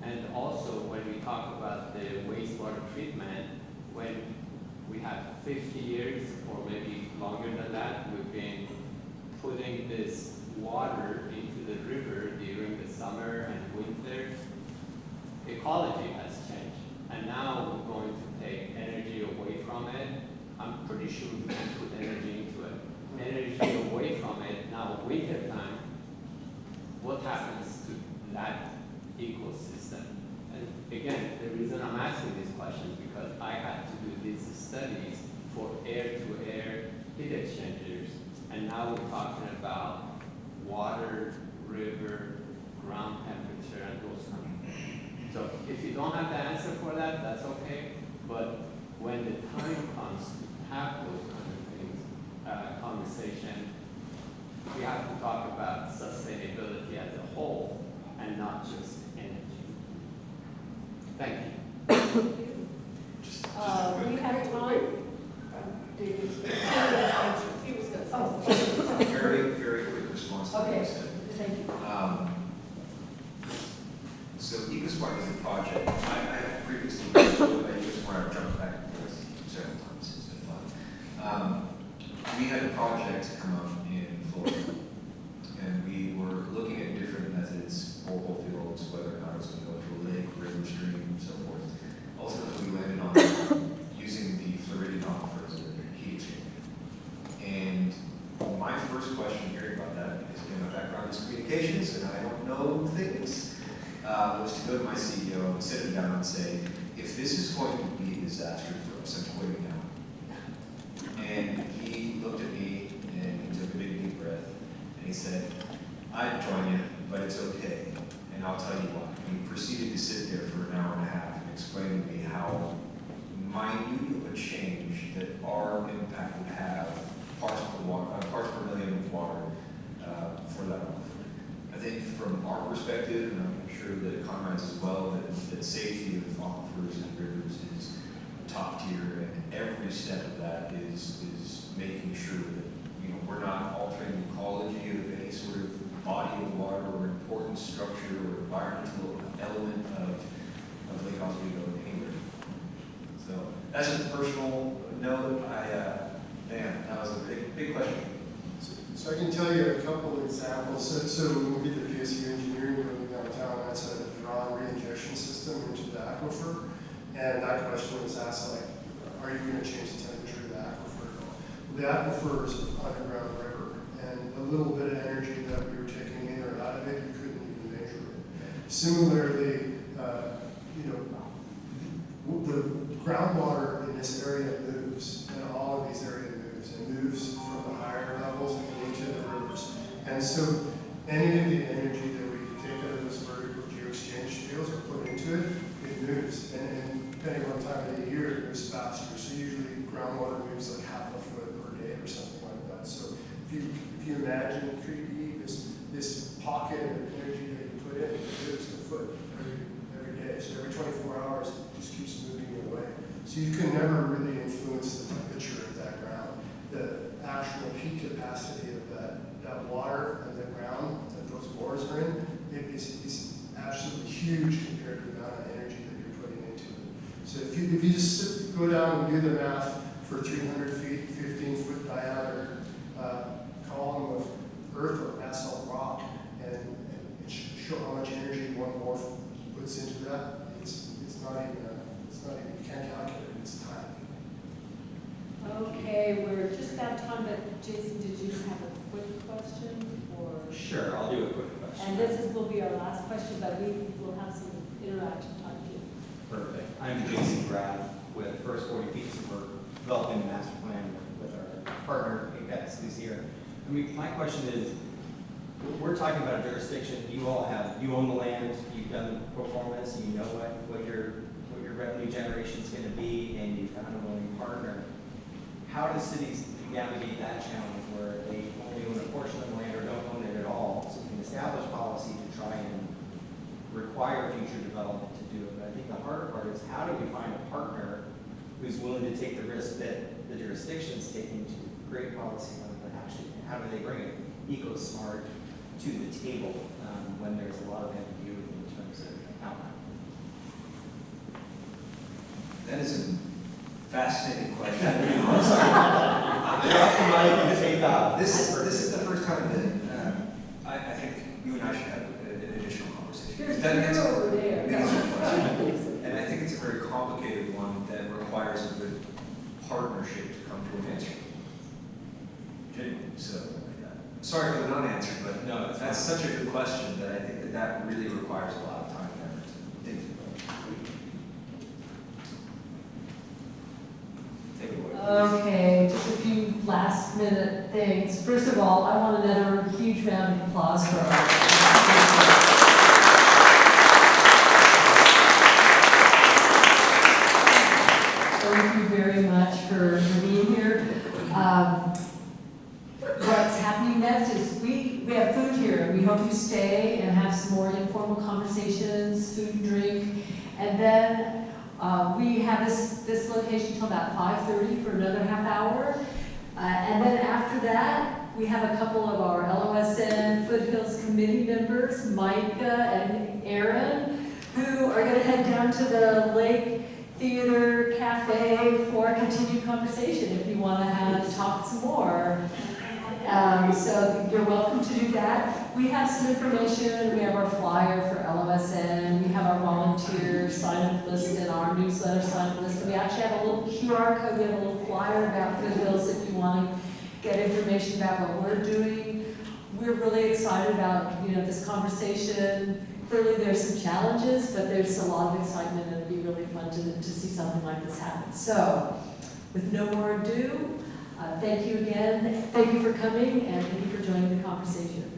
[SPEAKER 6] And also when we talk about the wastewater treatment, when we have 50 years or maybe longer than that, we've been putting this water into the river during the summer and winter. Ecology has changed. And now we're going to take energy away from it. I'm pretty sure we can put energy into it. Energy away from it. Now winter time, what happens to that ecosystem? And again, the reason I'm asking this question is because I had to do these studies for air-to-air heat exchangers, and now we're talking about water, river, ground temperature, and those kind of things. So if you don't have the answer for that, that's okay. But when the time comes to have those kind of things, conversation, we have to talk about sustainability as a whole and not just energy. Thank you.
[SPEAKER 2] We have time.
[SPEAKER 1] David.
[SPEAKER 2] He was going to say.
[SPEAKER 18] Very, very quick response to what
[SPEAKER 2] Okay,
[SPEAKER 18] you said.
[SPEAKER 2] thank you.
[SPEAKER 18] So EcoSmart is a project. I have previously been told by EcoSmart. I've jumped back and forth several times. It's been fun. We had a project come up in Florida, and we were looking at different methods, borehole fields, whether or not it was going to go to a lake, river, stream, and so forth. Ultimately, we landed on using the Floridian aquifer as a heat exchanger. And my first question hearing about that, because again, my background is communications and I don't know things, was to go to my CEO and sit him down and say, if this is going to be a disaster for us, I'm quitting now. And he looked at me and he took a big deep breath and he said, I'd join you, but it's okay. And I'll tell you why. And he proceeded to sit there for an hour and a half and explain to me how minute of a change that our impact would have parts per million of water for that aquifer. I think from our perspective, and I'm sure that Conrad's as well, that safety of aquifers and rivers is top tier, and every step of that is making sure that we're not altering the ecology of any sort of body of water or important structure or environmental element of Lake Oswego anywhere. So that's just a personal note. Man, that was a big question.
[SPEAKER 17] So I can tell you a couple of examples. So when we did the PSU engineering building downtown, that's a draw reinjection system into the aquifer. And that question was asked, like, are you going to change the temperature of the aquifer at all? Well, the aquifer is an underground river, and the little bit of energy that we were taking in or out of it, you couldn't even measure it. Similarly, the groundwater in this area moves, and all of these areas moves, and moves from the higher levels into the rivers. And so any of the energy that we take out of those vertical geoexchange fields or put into it, it moves. And depending on time of the year, it moves faster. So usually groundwater moves like half a foot per day or something like that. So if you imagine 3D, this pocket of energy that you put in, it moves a foot. So if you just go down and do the math for 300 feet, 15-foot diameter column of earth or asphalt rock, and show how much energy one wharf puts into that, it's not even you can't calculate it, it's tiny.
[SPEAKER 2] Okay, we're just about time, but Jason, did you have a quick question or?
[SPEAKER 19] Sure, I'll do a quick question.
[SPEAKER 2] And this will be our last question, but we will have some interaction time too.
[SPEAKER 19] Perfect. I'm Jason Graff with First 40 Feet, and we're developing a master plan with our partner, Apex, who's here. I mean, my question is, we're talking about a jurisdiction, you own the land, you've done the performance, you know what your revenue generation is going to be, and you found a willing partner. How do cities navigate that challenge where they only own a portion of the land or don't own it at all? So we can establish policy to try and require future development to do it. But I think the harder part is how do we find a partner who's willing to take the risk that the jurisdiction's taking to create policy on it, but actually how do they bring it eco-smart to the table when there's a lot of ambiguity in terms of outline?
[SPEAKER 18] That is a fascinating question.
[SPEAKER 19] I'm sorry. Drop the mic and take off.
[SPEAKER 18] This is the first time that I think you and I should have an additional conversation.
[SPEAKER 2] There's
[SPEAKER 18] That's
[SPEAKER 2] beer over there.
[SPEAKER 18] an easy question. And I think it's a very complicated one that requires a good partnership to come to an answer. Genuinely. So, sorry for the non-answer, but
[SPEAKER 19] no,
[SPEAKER 18] that's such a good question that I think that really requires a lot of time and effort to dig through. Take it away.
[SPEAKER 7] Okay, just a few last minute things. First of all, I want another huge round of applause for our. Thank you very much for being here. What's happening next is we have food here, and we hope you stay and have some more informal conversations, food and drink. And then we have this location till about 5:30 for another half hour. And then after that, we have a couple of our LOSN Foothills committee members, Micah and Aaron, who are going to head down to the Lake Theater Cafe for a continued conversation if you want to talk some more. So you're welcome to do that. We have some information. We have our flyer for LOSN. We have our volunteer sign-up list and our newsletter sign-up list. And we actually have a little QR code. We have a little flyer about Foothills if you want to get information about what we're doing. We're really excited about this conversation. Clearly there's some challenges, but there's a lot of excitement, and it'd be really fun to see something like this happen. So, with no more ado, thank you again. Thank you for coming, and thank you for joining the conversation.